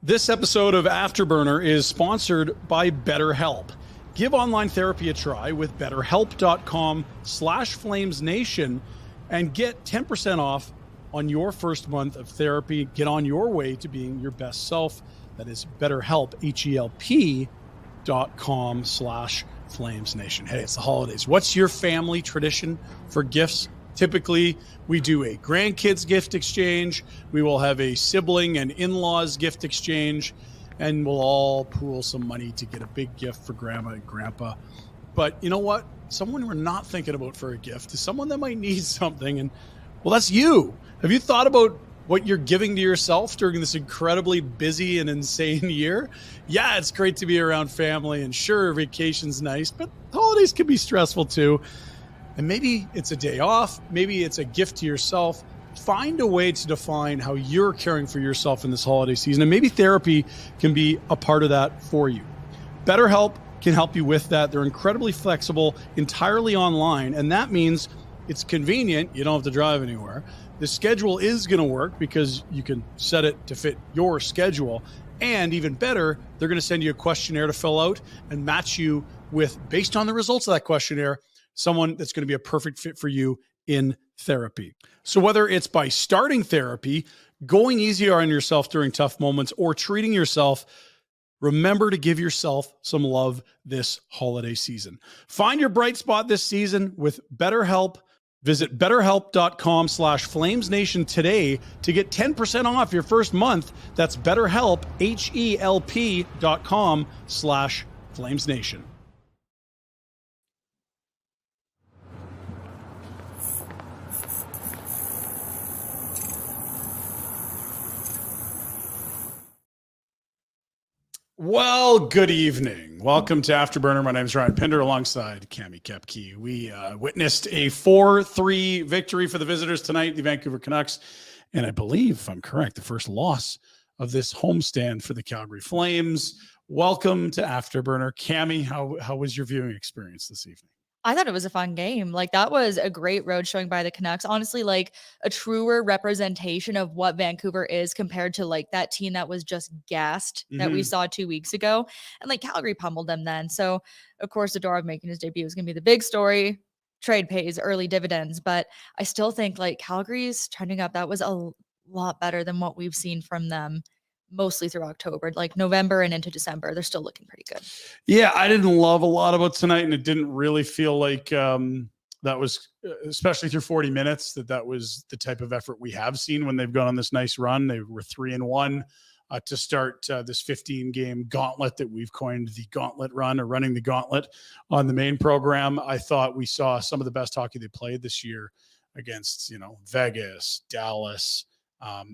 This episode of Afterburner is sponsored by BetterHelp. Give online therapy a try with BetterHelp.com/FlamesNation and get 10% off on your first month of therapy. Get on your way to being your best self. That is BetterHelp, HELP.com/FlamesNation. Hey, it's the holidays. What's your family tradition for gifts? Typically, we do a grandkids gift exchange. We will have a sibling and in-laws gift exchange, and we'll all pool some money to get a big gift for grandma and grandpa. But you know what? Someone we're not thinking about for a gift is someone that might need something, and well, that's you. Have you thought about what you're giving to yourself during this incredibly busy and insane year? Yeah, it's great to be around family, and sure, vacation's nice, but holidays can be stressful too. And maybe it's a day off, maybe it's a gift to yourself. Find a way to define how you're caring for yourself in this holiday season, and maybe therapy can be a part of that for you. BetterHelp can help you with that. They're incredibly flexible, entirely online, and that means it's convenient. You don't have to drive anywhere. The schedule is going to work because you can set it to fit your schedule. And even better, they're going to send you a questionnaire to fill out and match you with, based on the results of that questionnaire, someone that's going to be a perfect fit for you in therapy. So whether it's by starting therapy, going easier on yourself during tough moments, or treating yourself, remember to give yourself some love this holiday season. Find your bright spot this season with BetterHelp. Visit BetterHelp.com/FlamesNation today to get 10% off your first month. That's BetterHelp, HELP.com/FlamesNation. Well, good evening. Welcome to Afterburner. My name is Ryan Pinder alongside Cami Kepke. We witnessed a 4-3 victory for the visitors tonight, the Vancouver Canucks. And I believe, if I'm correct, the first loss of this homestand for the Calgary Flames. Welcome to Afterburner. Cami, how was your viewing experience this evening? I thought it was a fun game. Like, that was a great road showing by the Canucks. Honestly, like a truer representation of what Vancouver is compared to like that team that was just gassed that we saw 2 weeks ago. And like Calgary pummeled them then. So of course, Zadorov making his debut is going to be the big story. Trade pays early dividends, but I still think like Calgary's trending up. That was a lot better than what we've seen from them mostly through October, like November and into December. They're still looking pretty good. Yeah, I didn't love a lot about tonight, and it didn't really feel like that was, especially through 40 minutes, that was the type of effort we have seen when they've gone on this nice run. They were 3-1 to start this 15-game gauntlet that we've coined the Gauntlet Run, or running the gauntlet on the main program. I thought we saw some of the best hockey they played this year against, Vegas, Dallas,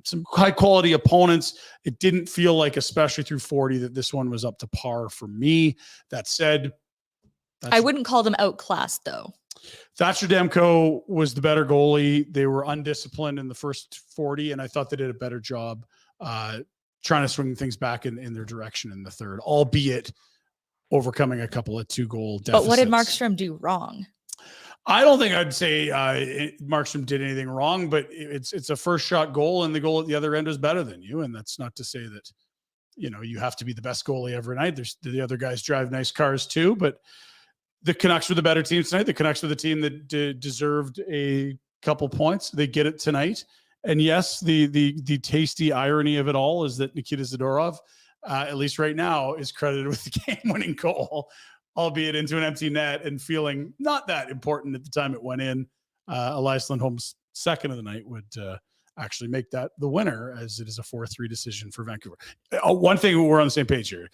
some high quality opponents. It didn't feel like, especially through 40, that this one was up to par for me. That said, I wouldn't call them outclassed though. Thatcher Demko was the better goalie. They were undisciplined in the first 40, and I thought they did a better job trying to swing things back in their direction in the third, albeit overcoming a couple of 2-goal deficits. But what did Markstrom do wrong? I don't think I'd say Markstrom did anything wrong, but it's a first shot goal, and the goal at the other end was better than you. And that's not to say that, you have to be the best goalie every night. The other guys drive nice cars too, but the Canucks were the better team tonight. The Canucks were the team that deserved a couple points. They get it tonight. And yes, the tasty irony of it all is that Nikita Zadorov, at least right now, is credited with the game-winning goal, albeit into an empty net and feeling not that important at the time it went in. Elias Lindholm's second of the night would actually make that the winner, as it is a 4-3 decision for Vancouver. One thing, we're on the same page here.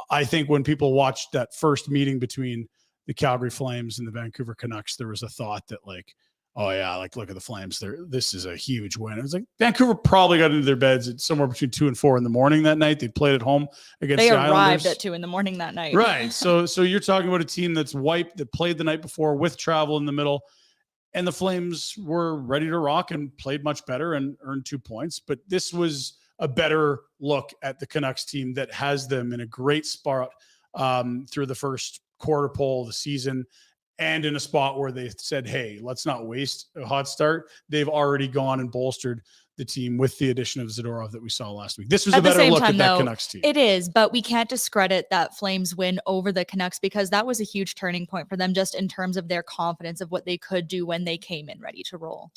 I think when people watched that first meeting between the Calgary Flames and the Vancouver Canucks, there was a thought that like, oh yeah, like look at the Flames. This is a huge win. It was like Vancouver probably got into their beds at somewhere between 2 and 4 in the morning that night. They played at home against the Islanders. They arrived at 2 in the morning that night. Right. So you're talking about a team that's wiped, that played the night before with travel in the middle, and the Flames were ready to rock and played much better and earned 2 points. But this was a better look at the Canucks team that has them in a great spot through the first quarter pole of the season, and in a spot where they said, hey, let's not waste a hot start. They've already gone and bolstered the team with the addition of Zadorov that we saw last week. This was At a better look time, at that though, Canucks team. It is, but we can't discredit that Flames win over the Canucks because that was a huge turning point for them just in terms of their confidence of what they could do when they came in ready to roll.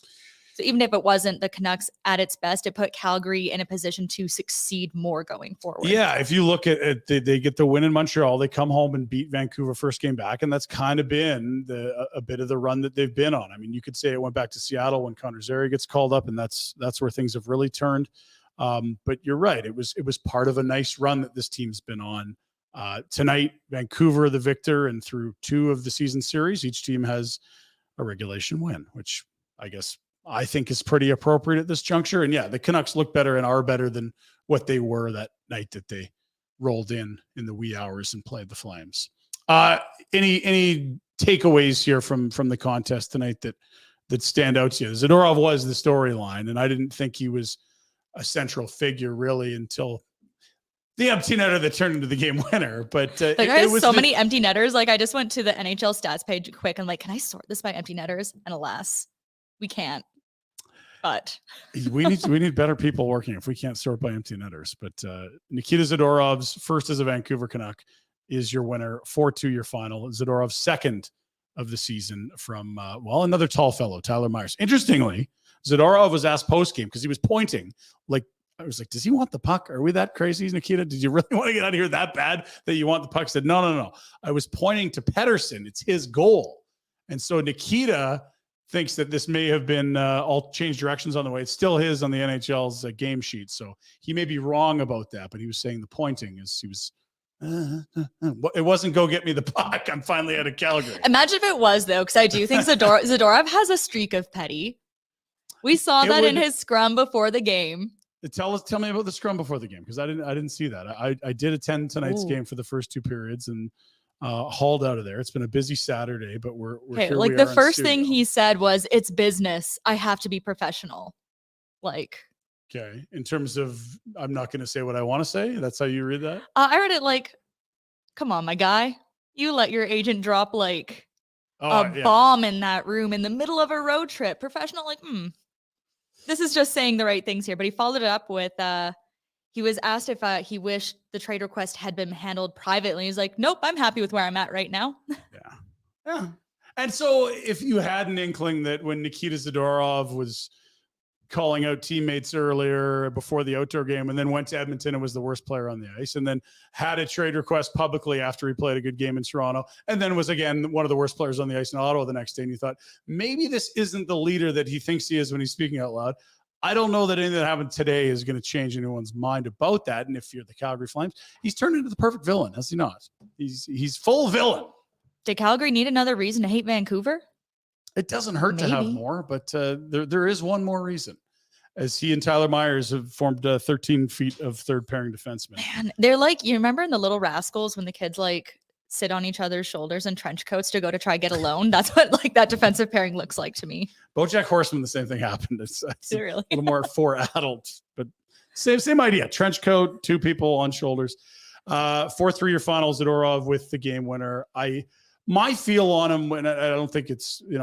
So even if it wasn't the Canucks at its best, it put Calgary in a position to succeed more going forward. Yeah, if you look at it, they get the win in Montreal. They come home and beat Vancouver first game back, and that's kind of been a bit of the run that they've been on. I mean, you could say it went back to Seattle when Connor Zary gets called up, and that's where things have really turned. But you're right; it was part of a nice run that this team's been on. Tonight, Vancouver the victor, and through 2 of the season series, each team has a regulation win, which I think is pretty appropriate at this juncture. And yeah, the Canucks look better and are better than what they were that night that they rolled in the wee hours and played the Flames. Any takeaways here from the contest tonight that stand out to you? Zadorov was the storyline, and I didn't think he was a central figure really until the empty netter that turned into the game winner. But it was many empty netters. Like I just went to the NHL stats page quick and can I sort this by empty netters? And alas, we can't. But we need better people working if we can't sort by empty netters. But Nikita Zadorov's first as a Vancouver Canuck is your winner, 4-2 your final. Zadorov's second of the season from another tall fellow, Tyler Myers. Interestingly, Zadorov was asked post-game because he was pointing. I was like, does he want the puck? Are we that crazy, Nikita? Did you really want to get out of here that bad that you want the puck? He said, no. I was pointing to Pettersson. It's his goal. And so Nikita thinks that this may have been all changed directions on the way. It's still his on the NHL's game sheet. So he may be wrong about that, but he was saying the pointing is he was, it wasn't go get me the puck. I'm finally out of Calgary. Imagine if it was though, because I do think Zadorov has a streak of petty. We saw that in his scrum before the game. Tell me about the scrum before the game, because I didn't see that. I did attend tonight's game for the first 2 periods and hauled out of there. It's been a busy Saturday, but we're okay. Here the first thing he said was, "It's business. I have to be professional." Okay. In terms of, I'm not going to say what I want to say. That's how you read that. I read it come on, my guy, you let your agent drop bomb in that room in the middle of a road trip. Professional, This is just saying the right things here. But he followed it up with, he was asked if he wished the trade request had been handled privately. He's like, nope, I'm happy with where I'm at right now. Yeah. And so if you had an inkling that when Nikita Zadorov was calling out teammates earlier before the outdoor game and then went to Edmonton and was the worst player on the ice and then had a trade request publicly after he played a good game in Toronto and then was again one of the worst players on the ice in Ottawa the next day, and you thought maybe this isn't the leader that he thinks he is when he's speaking out loud. I don't know that anything that happened today is going to change anyone's mind about that. And if you're the Calgary Flames, he's turned into the perfect villain, has he not? He's full villain. Did Calgary need another reason to hate Vancouver? It doesn't hurt to have more, but there is one more reason. As he and Tyler Myers have formed 13 feet of third pairing defensemen. Man, they're you remember in the Little Rascals when the kids sit on each other's shoulders in trench coats to go to try get a loan? That's what that defensive pairing looks like to me. BoJack Horseman, the same thing happened. It's really? A little more for adults, but same idea. Trench coat, 2 people on shoulders. 4-3 your final, Zadorov with the game winner. My feel on him, and I don't think it's, we've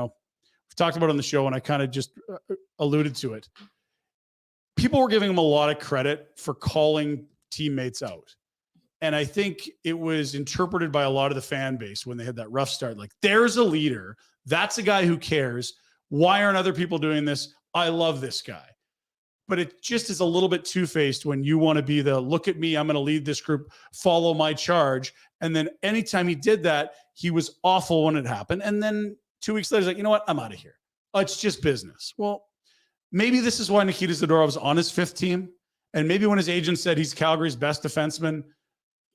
talked about it on the show and I kind of just alluded to it. People were giving him a lot of credit for calling teammates out. And I think it was interpreted by a lot of the fan base when they had that rough start. There's a leader. That's a guy who cares. Why aren't other people doing this? I love this guy. But it just is a little bit two-faced when you want to be the, look at me, I'm going to lead this group, follow my charge. And then anytime he did that, he was awful when it happened. And then 2 weeks later, he's like, you know what? I'm out of here. It's just business. Well, maybe this is why Nikita Zadorov's on his 5th team. And maybe when his agent said he's Calgary's best defenseman,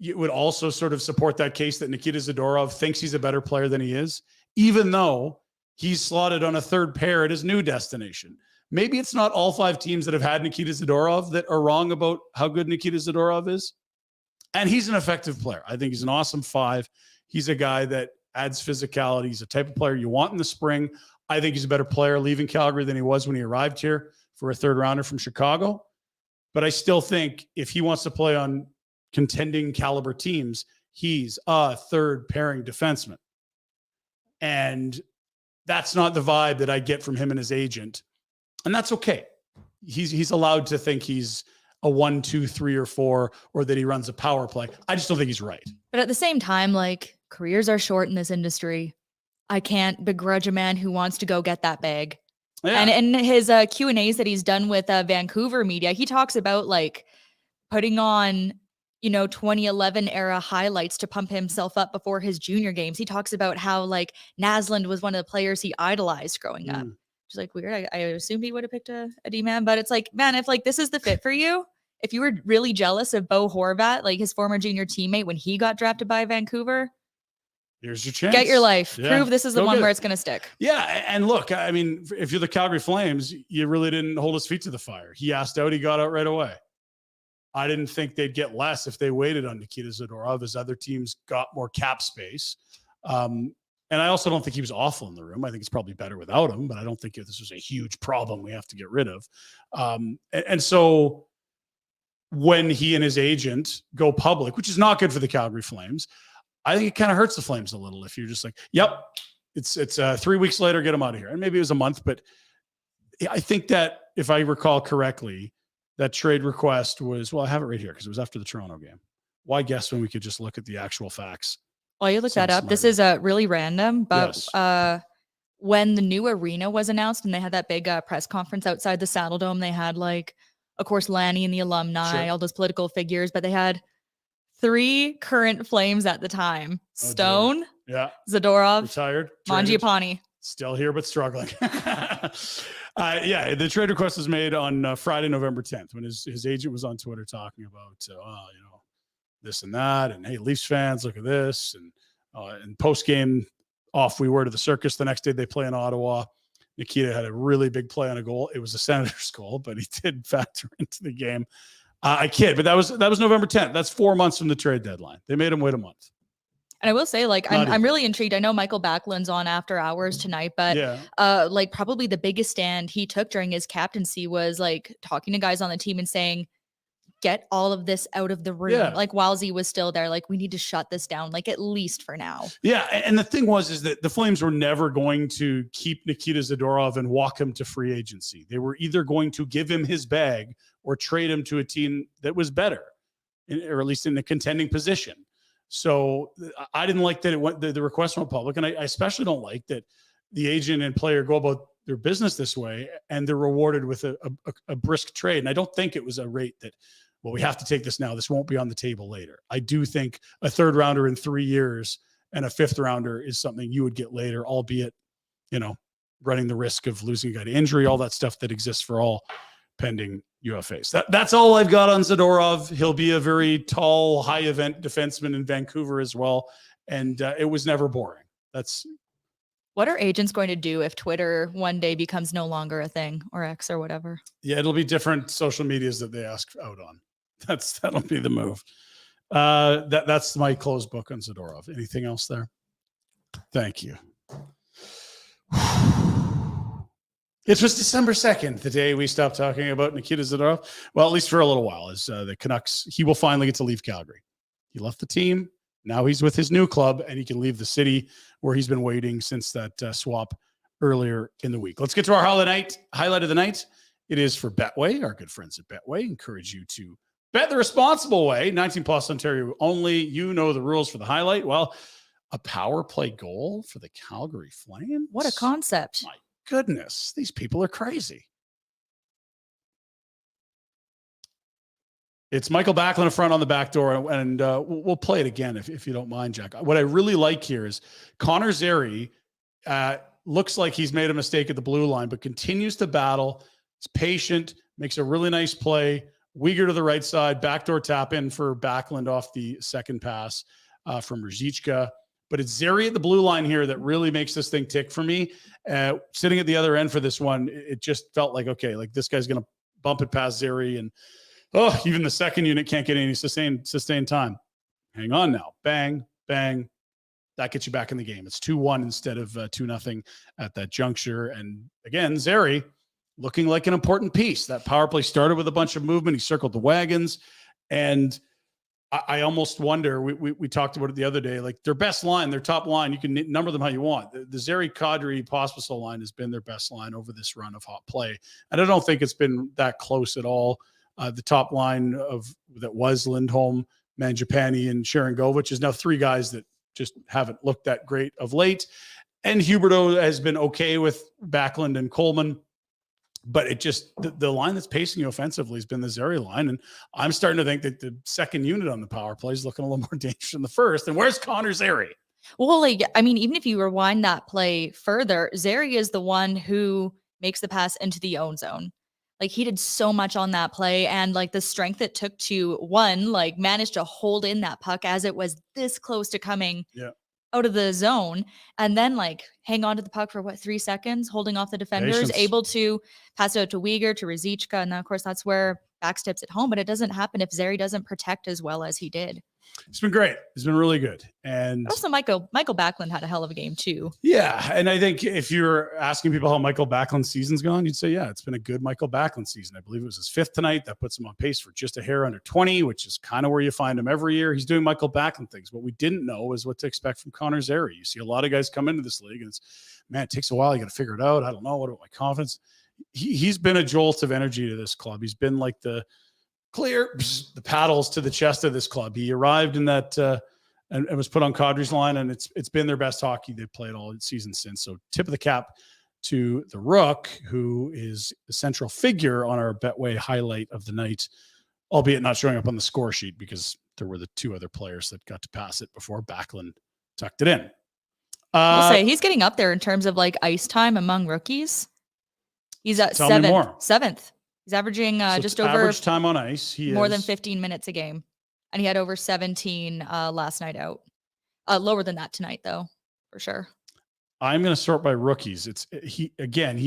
you would also sort of support that case that Nikita Zadorov thinks he's a better player than he is, even though he's slotted on a 3rd pair at his new destination. Maybe it's not all 5 teams that have had Nikita Zadorov that are wrong about how good Nikita Zadorov is. And he's an effective player. I think he's an awesome 5. He's a guy that adds physicality. He's a type of player you want in the spring. I think he's a better player leaving Calgary than he was when he arrived here for a 3rd rounder from Chicago. But I still think if he wants to play on contending caliber teams, he's a 3rd pairing defenseman. And that's not the vibe that I get from him and his agent. And that's okay. he's allowed to think he's a 1, 2, 3, or 4, or that he runs a power play. I just don't think he's right. But at the same time, like, careers are short in this industry. I can't begrudge a man who wants to go get that bag. Yeah. And in his Q&As that he's done with Vancouver media, he talks about like putting on, 2011 era highlights to pump himself up before his junior games. He talks about how like Naslund was one of the players he idolized growing up. Which is like weird. I assumed he would have picked a D-man, but it's like, man, if like this is the fit for you, if you were really jealous of Bo Horvat, like his former junior teammate when he got drafted by Vancouver, here's your chance. Get your life. Yeah. Prove this is the one where it's going to stick. Yeah. And look, I mean, if you're the Calgary Flames, you really didn't hold his feet to the fire. He asked out, he got out right away. I didn't think they'd get less if they waited on Nikita Zadorov, as other teams got more cap space. And I also don't think he was awful in the room. I think it's probably better without him, but I don't think this was a huge problem we have to get rid of. And so when he and his agent go public, which is not good for the Calgary Flames, I think it kind of hurts the Flames a little if you're just like, yep, it's 3 weeks later, get him out of here. And maybe it was a month, but I think that if I recall correctly, that trade request was, well, I have it right here because it was after the Toronto game. Why guess when we could just look at the actual facts? Well, you look that up. This is really random, but yes. When the new arena was announced and they had that big press conference outside the Saddle Dome, they had like, of course, Lanny and the alumni, all those political figures, but they had 3 current Flames at the time. Stone, Zadorov, retired, Mangiapane. Still here, but struggling. The trade request was made on Friday, November 10th, when his agent was on Twitter talking about, this and that. And, hey, Leafs fans, look at this. And post-game, off we were to the circus. The next day they play in Ottawa. Nikita had a really big play on a goal. It was a Senators goal, but he did factor into the game. I kid, but that was November 10th. That's 4 months from the trade deadline. They made him wait a month. And I will say, like, I'm really intrigued. I know Michael Backlund's on After Hours tonight, but like probably the biggest stand he took during his captaincy was like talking to guys on the team and saying, get all of this out of the room. Yeah. Like while Z was still there, like we need to shut this down, like at least for now. Yeah. And the thing is that the Flames were never going to keep Nikita Zadorov and walk him to free agency. They were either going to give him his bag or trade him to a team that was better, or at least in a contending position. So I didn't like that it went the request went public, and I especially don't like that the agent and player go about their business this way, and they're rewarded with a brisk trade. And I don't think it was a rate that, well, we have to take this now. This won't be on the table later. I do think a 3rd rounder in 3 years and a 5th rounder is something you would get later, albeit, running the risk of losing a guy to injury, all that stuff that exists for all pending UFAs. That's all I've got on Zadorov. He'll be a very tall, high-event defenseman in Vancouver as well, and it was never boring. What are agents going to do if Twitter one day becomes no longer a thing, or X or whatever? Yeah, it'll be different social medias that they ask out on. That'll be the move. That's my closed book on Zadorov. Anything else there? Thank you. It was December 2nd, the day we stopped talking about Nikita Zadorov. Well, at least for a little while, as the Canucks, he will finally get to leave Calgary. He left the team. Now he's with his new club, and he can leave the city where he's been waiting since that swap earlier in the week. Let's get to our highlight of the night. It is for Betway, our good friends at Betway. Encourage you to bet the responsible way. 19 plus Ontario only. You know the rules for the highlight. Well, a power play goal for the Calgary Flames. What a concept. My goodness, these people are crazy. It's Michael Backlund in front on the back door, and we'll play it again if you don't mind, Jack. What I really like here is Connor Zary looks like he's made a mistake at the blue line, but continues to battle. He's patient, makes a really nice play. Uyghur to the right side, backdoor tap in for Backlund off the second pass from Ruzicka. But it's Zary at the blue line here that really makes this thing tick for me. Sitting at the other end for this one, it just felt like, okay, like this guy's going to bump it past Zary, and even the second unit can't get any sustained time. Hang on now. Bang, bang. That gets you back in the game. It's 2-1 instead of 2-0 at that juncture. And again, Zary looking like an important piece. That power play started with a bunch of movement. He circled the wagons. And I almost wonder, we talked about it the other day, like their best line, their top line, you can number them how you want. The Zary, Kadri, Pospisil line has been their best line over this run of hot play. And I don't think it's been that close at all. The top line that was Lindholm, Mangiapane, and Sharangovich is now three guys that just haven't looked that great of late. And Huberdeau has been okay with Backlund and Coleman. But it just, the line that's pacing you offensively has been the Zary line. And I'm starting to think that the second unit on the power play is looking a little more dangerous than the first. And where's Connor Zary? Well, like, I mean, even if you rewind that play further, Zary is the one who makes the pass into the own zone. Like, he did so much on that play, and like the strength it took to manage to hold in that puck as it was this close to coming out of the zone, and then like hang on to the puck for 3 seconds, holding off the defenders, able to pass it out to Weegar, to Ruzicka. And then, of course, that's where backsteps at home, but it doesn't happen if Zary doesn't protect as well as he did. It's been great. It's been really good. And also Michael Backlund had a hell of a game too. Yeah. And I think if you're asking people how Michael Backlund's season's gone, you'd say, yeah, it's been a good Michael Backlund season. I believe it was his 5th tonight. That puts him on pace for just a hair under 20, which is kind of where you find him every year. He's doing Michael Backlund things. What we didn't know is what to expect from Connor Zary. You see a lot of guys come into this league and it takes a while. You got to figure it out. I don't know. What about my confidence? He's been a jolt of energy to this club. He's been like the paddles to the chest of this club. He arrived in that and was put on Kadri's line, and it's been their best hockey they've played all season since. So tip of the cap to the Rook, who is the central figure on our Betway highlight of the night, albeit not showing up on the score sheet because there were the 2 other players that got to pass it before Backlund tucked it in. I'll say he's getting up there in terms of like ice time among rookies. He's at 7th. He's averaging just over average time on ice. He more than 15 minutes a game, and he had over 17 last night out. Lower than that tonight, though, for sure. I'm going to sort by rookies. He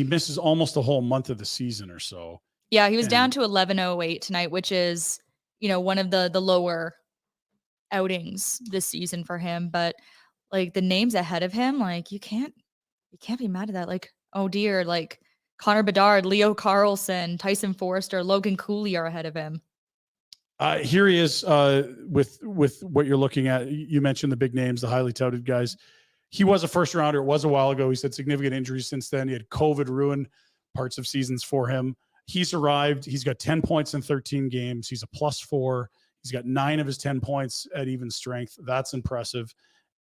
misses almost the whole month of the season or so. Yeah, he was down to 11:08 tonight, which is one of the lower outings this season for him. But like the names ahead of him, like you can't be mad at that. Like, oh dear, like Connor Bedard, Leo Carlson, Tyson Forrester, Logan Cooley are ahead of him. Here he is with what you're looking at. You mentioned the big names, the highly touted guys. He was a first rounder. It was a while ago. He's had significant injuries since then. He had COVID ruin parts of seasons for him. He's arrived. He's got 10 points in 13 games. He's a +4. He's got 9 of his 10 points at even strength. That's impressive.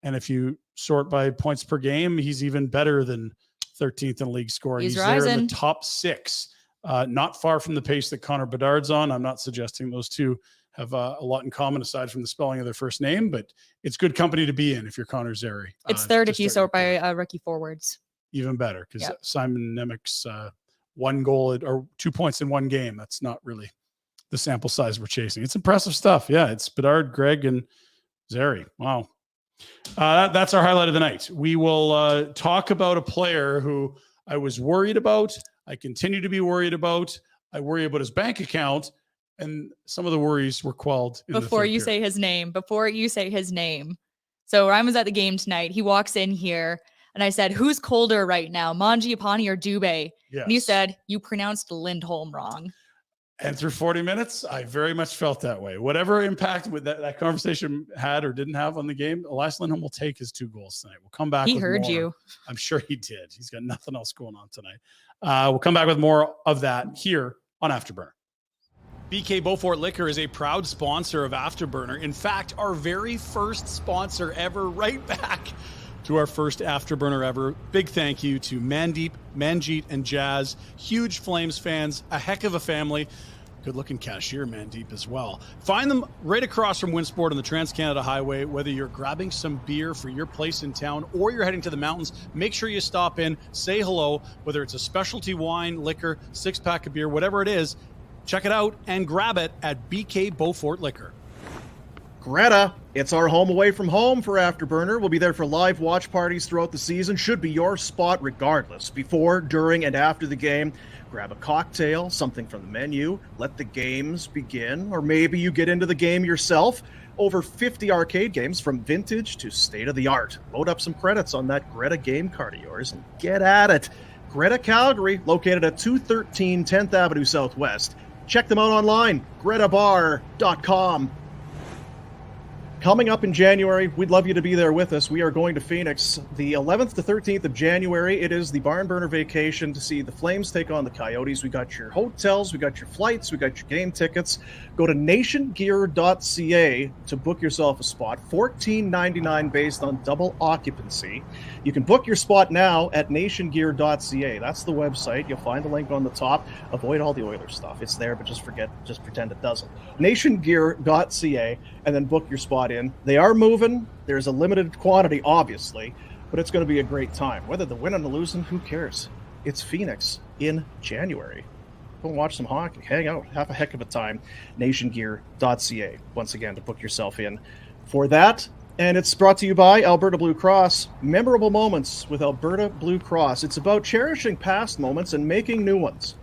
And if you sort by points per game, he's even better than 13th in league scoring. He's there in the top 6, not far from the pace that Connor Bedard's on. I'm not suggesting those two have a lot in common aside from the spelling of their first name, but it's good company to be in if you're Connor Zary. It's third if you sort by rookie forwards. Even better because Simon Nemec's 1 goal or 2 points in 1 game. That's not really the sample size we're chasing. It's impressive stuff. Yeah, it's Bedard, Greg, and Zary. Wow. That's our highlight of the night. We will talk about a player who I was worried about. I continue to be worried about. I worry about his bank account, and some of the worries were quelled. Before you say his name. So Ryan was at the game tonight. He walks in here, and I said, "Who's colder right now, Mangiapane or Dubé?" Yes. And he said, "You pronounced Lindholm wrong." And through 40 minutes, I very much felt that way. Whatever impact with that conversation had or didn't have on the game, Elias Lindholm will take his 2 goals tonight. We'll come back. He heard you. I'm sure he did. He's got nothing else going on tonight. We'll come back with more of that here on Afterburner. BK Beaufort Liquor is a proud sponsor of Afterburner. In fact, our very first sponsor ever, right back to our first Afterburner ever. Big thank you to Mandeep, Manjeet, and Jazz. Huge Flames fans, a heck of a family. Good-looking cashier, Mandeep, as well. Find them right across from Winsport on the Trans-Canada Highway. Whether you're grabbing some beer for your place in town or you're heading to the mountains, make sure you stop in, say hello. Whether it's a specialty wine, liquor, 6-pack of beer, whatever it is, check it out and grab it at BK Beaufort Liquor. Greta, it's our home away from home for Afterburner. We'll be there for live watch parties throughout the season. Should be your spot regardless. Before, during, and after the game, grab a cocktail, something from the menu, let the games begin, or maybe you get into the game yourself. Over 50 arcade games from vintage to state-of-the-art. Load up some credits on that Greta game card of yours and get at it. Greta Calgary, located at 213 10th Avenue Southwest. Check them out online, gretabar.com. Coming up in January, we'd love you to be there with us. We are going to Phoenix the 11th to 13th of January. It is the Barn Burner vacation to see the Flames take on the Coyotes. We got your hotels, we got your flights, we got your game tickets. Go to nationgear.ca to book yourself a spot. $14.99 based on double occupancy. You can book your spot now at nationgear.ca. That's the website. You'll find the link on the top. Avoid all the Oilers stuff. It's there, but just pretend it doesn't. nationgear.ca, and then book your spot in. They are moving. There's a limited quantity, obviously, but it's going to be a great time. Whether the win or the losing, who cares? It's Phoenix in January. Go and watch some hockey. Hang out. Have a heck of a time. nationgear.ca, once again, to book yourself in for that. And it's brought to you by Alberta Blue Cross. Memorable moments with Alberta Blue Cross. It's about cherishing past moments and making new ones.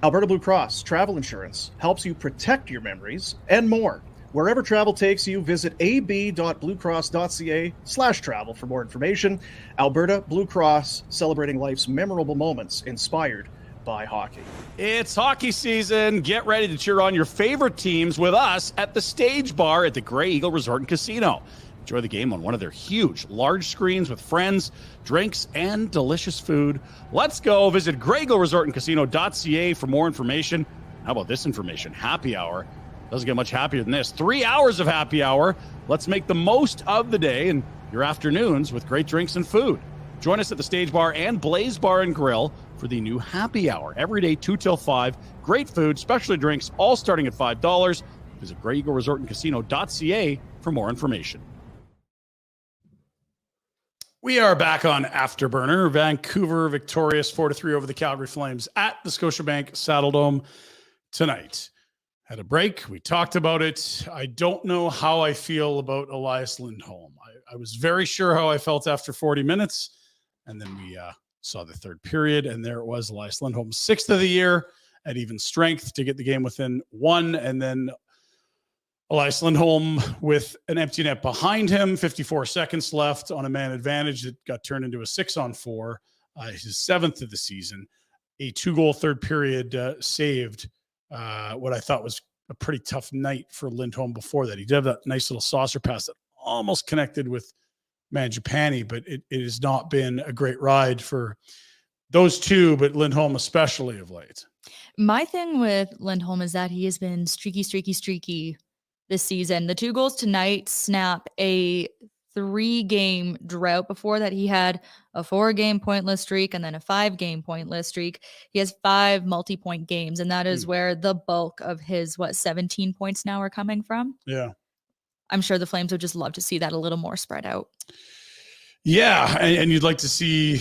Alberta Blue Cross Travel Insurance helps you protect your memories and more. Wherever travel takes you, visit ab.bluecross.ca/travel for more information. Alberta Blue Cross, celebrating life's memorable moments inspired by hockey. It's hockey season. Get ready to cheer on your favorite teams with us at the Stage Bar at the Grey Eagle Resort and Casino. Enjoy the game on one of their huge, large screens with friends, drinks, and delicious food. Let's go. Visit GreyEagleResortAndCasino.ca for more information. How about this information? Happy hour. Doesn't get much happier than this. 3 hours of happy hour. Let's make the most of the day and your afternoons with great drinks and food. Join us at the Stage Bar and Blaze Bar and Grill for the new happy hour. Every day, 2 till 5. Great food, specialty drinks, all starting at $5. Visit GreyEagleResortAndCasino.ca for more information. We are back on Afterburner. Vancouver victorious 4-3 over the Calgary Flames at the Scotiabank Saddledome tonight. Had a break. We talked about it. I don't know how I feel about Elias Lindholm. I was very sure how I felt after 40 minutes. And then we saw the third period, and there it was, Elias Lindholm, 6th of the year at even strength to get the game within 1. And then Elias Lindholm with an empty net behind him, 54 seconds left on a man advantage that got turned into a 6-on-4, his 7th of the season. A 2-goal third period saved what I thought was a pretty tough night for Lindholm before that. He did have that nice little saucer pass that almost connected with Mangiapane, but it has not been a great ride for those two, but Lindholm especially of late. My thing with Lindholm is that he has been streaky this season. The 2 goals tonight snap a 3-game drought. Before that, he had a 4-game pointless streak and then a 5-game pointless streak. He has 5 multi-point games, and that is where the bulk of his 17 points now are coming from. Yeah. I'm sure the Flames would just love to see that a little more spread out. Yeah, and you'd like to see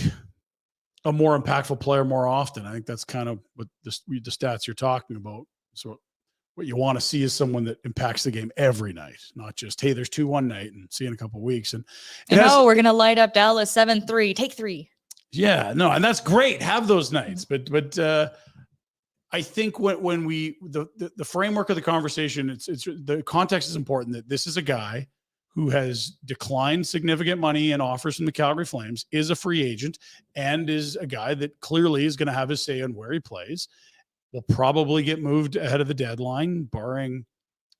a more impactful player more often. I think that's kind of what the stats you're talking about. So what you want to see is someone that impacts the game every night, not just, hey, there's 2 one night and see you in a couple of weeks. And we're going to light up Dallas 7-3, take 3. Yeah, no, and that's great. Have those nights. But I think when we, the framework of the conversation, it's the context is important, that this is a guy who has declined significant money and offers from the Calgary Flames, is a free agent, and is a guy that clearly is going to have his say on where he plays. Will probably get moved ahead of the deadline, barring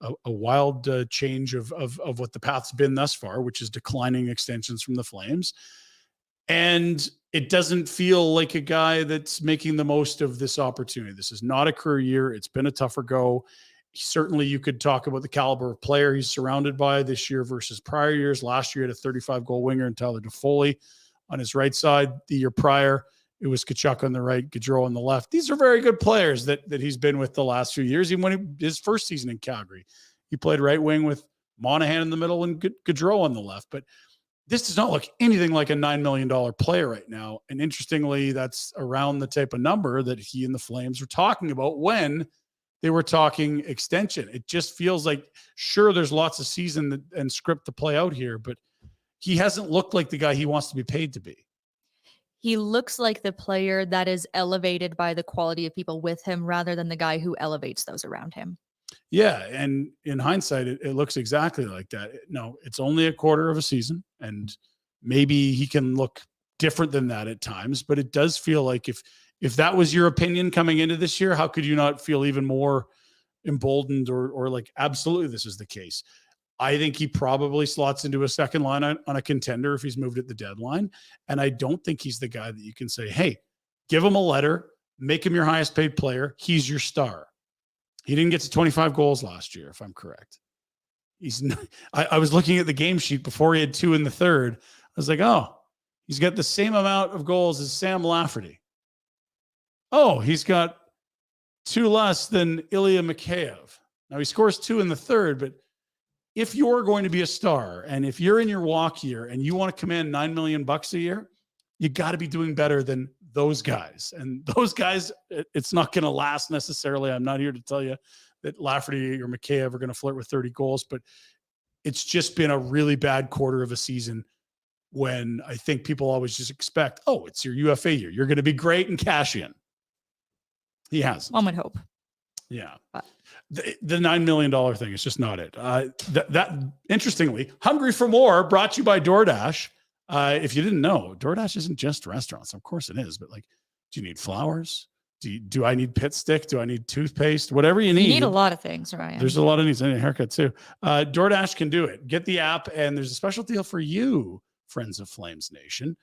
a wild change of what the path's been thus far, which is declining extensions from the Flames. And it doesn't feel like a guy that's making the most of this opportunity. This is not a career year. It's been a tougher go. Certainly, you could talk about the caliber of player he's surrounded by this year versus prior years. Last year, he had a 35-goal winger in Tyler Toffoli on his right side. The year prior, it was Tkachuk on the right, Gaudreau on the left. These are very good players that he's been with the last few years. Even when his first season in Calgary, he played right wing with Monahan in the middle and Gaudreau on the left. But this does not look anything like a $9 million player right now. And interestingly, that's around the type of number that he and the Flames were talking about when they were talking extension. It just feels like, sure, there's lots of season and script to play out here, but he hasn't looked like the guy he wants to be paid to be. He looks like the player that is elevated by the quality of people with him rather than the guy who elevates those around him. Yeah, and in hindsight, it looks exactly like that. No, it's only a quarter of a season, and maybe he can look different than that at times, but it does feel like if that was your opinion coming into this year, how could you not feel even more emboldened or like, absolutely, this is the case? I think he probably slots into a second line on a contender if he's moved at the deadline. And I don't think he's the guy that you can say, hey, give him a letter, make him your highest paid player. He's your star. He didn't get to 25 goals last year, if I'm correct. He's not, I was looking at the game sheet before he had 2 in the third. I was like, oh, he's got the same amount of goals as Sam Lafferty. Oh, he's got 2 less than Ilya Mikheyev. Now he scores 2 in the third, but if you're going to be a star and if you're in your walk year and you want to command $9 million a year, you got to be doing better than those guys. And those guys, it's not going to last necessarily. I'm not here to tell you that Lafferty or Mikheyev are going to flirt with 30 goals, but it's just been a really bad quarter of a season when I think people always just expect, oh, it's your UFA year. You're going to be great and cash in. He hasn't. One would hope. Yeah. But the $9 million thing is just not it. That interestingly, Hungry for More brought to you by DoorDash. If you didn't know, DoorDash isn't just restaurants. Of course it is, but like, do you need flowers? Do I need pit stick? Do I need toothpaste? Whatever you need. You need a lot of things, Ryan. There's a lot of needs. I need a haircut too. DoorDash can do it. Get the app, and there's a special deal for you, friends of Flames Nation.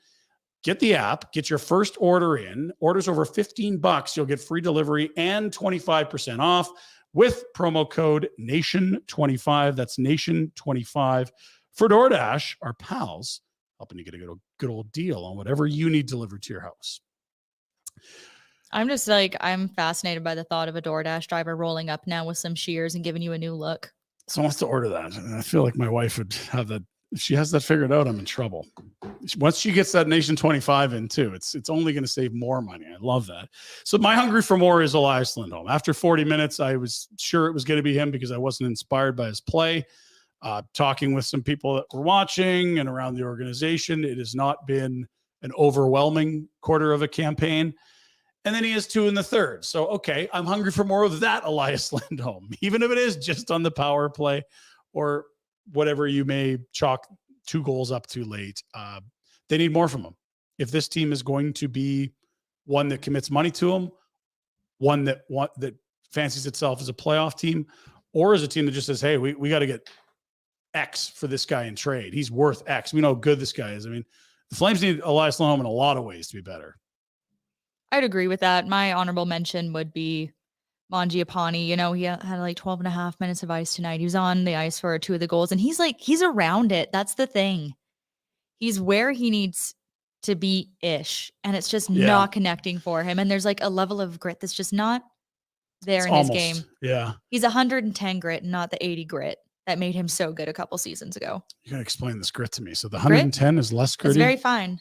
Get the app, get your first order in. Orders over $15, you'll get free delivery and 25% off with promo code NATION25. That's NATION25 for DoorDash, our pals, helping you get a good old deal on whatever you need delivered to your house. I'm fascinated by the thought of a DoorDash driver rolling up now with some shears and giving you a new look. Someone wants to order that. And I feel like my wife would have that. If she has that figured out, I'm in trouble. Once she gets that Nation 25 in too, it's only going to save more money. I love that. So my Hungry for More is Elias Lindholm. After 40 minutes, I was sure it was going to be him because I wasn't inspired by his play. Talking with some people that were watching and around the organization, it has not been an overwhelming quarter of a campaign. And then he has 2 in the third. So, okay, I'm hungry for more of that Elias Lindholm, even if it is just on the power play or whatever you may chalk 2 goals up too late. They need more from him. If this team is going to be one that commits money to him, one that fancies itself as a playoff team, or as a team that just says, hey, we got to get X for this guy in trade. He's worth X. We know how good this guy is. I mean, the Flames need Elias Lindholm in a lot of ways to be better. I'd agree with that. My honorable mention would be Mangiapane. You know, he had like 12 and a half minutes of ice tonight. He was on the ice for 2 of the goals, and he's around it. That's the thing. He's where he needs to be-ish, and it's just not connecting for him. And there's like a level of grit that's just not there in his game. Yeah. He's 110 grit, not the 80 grit that made him so good a couple seasons ago. You got to explain this grit to me. So the 110 is less gritty? It's very fine.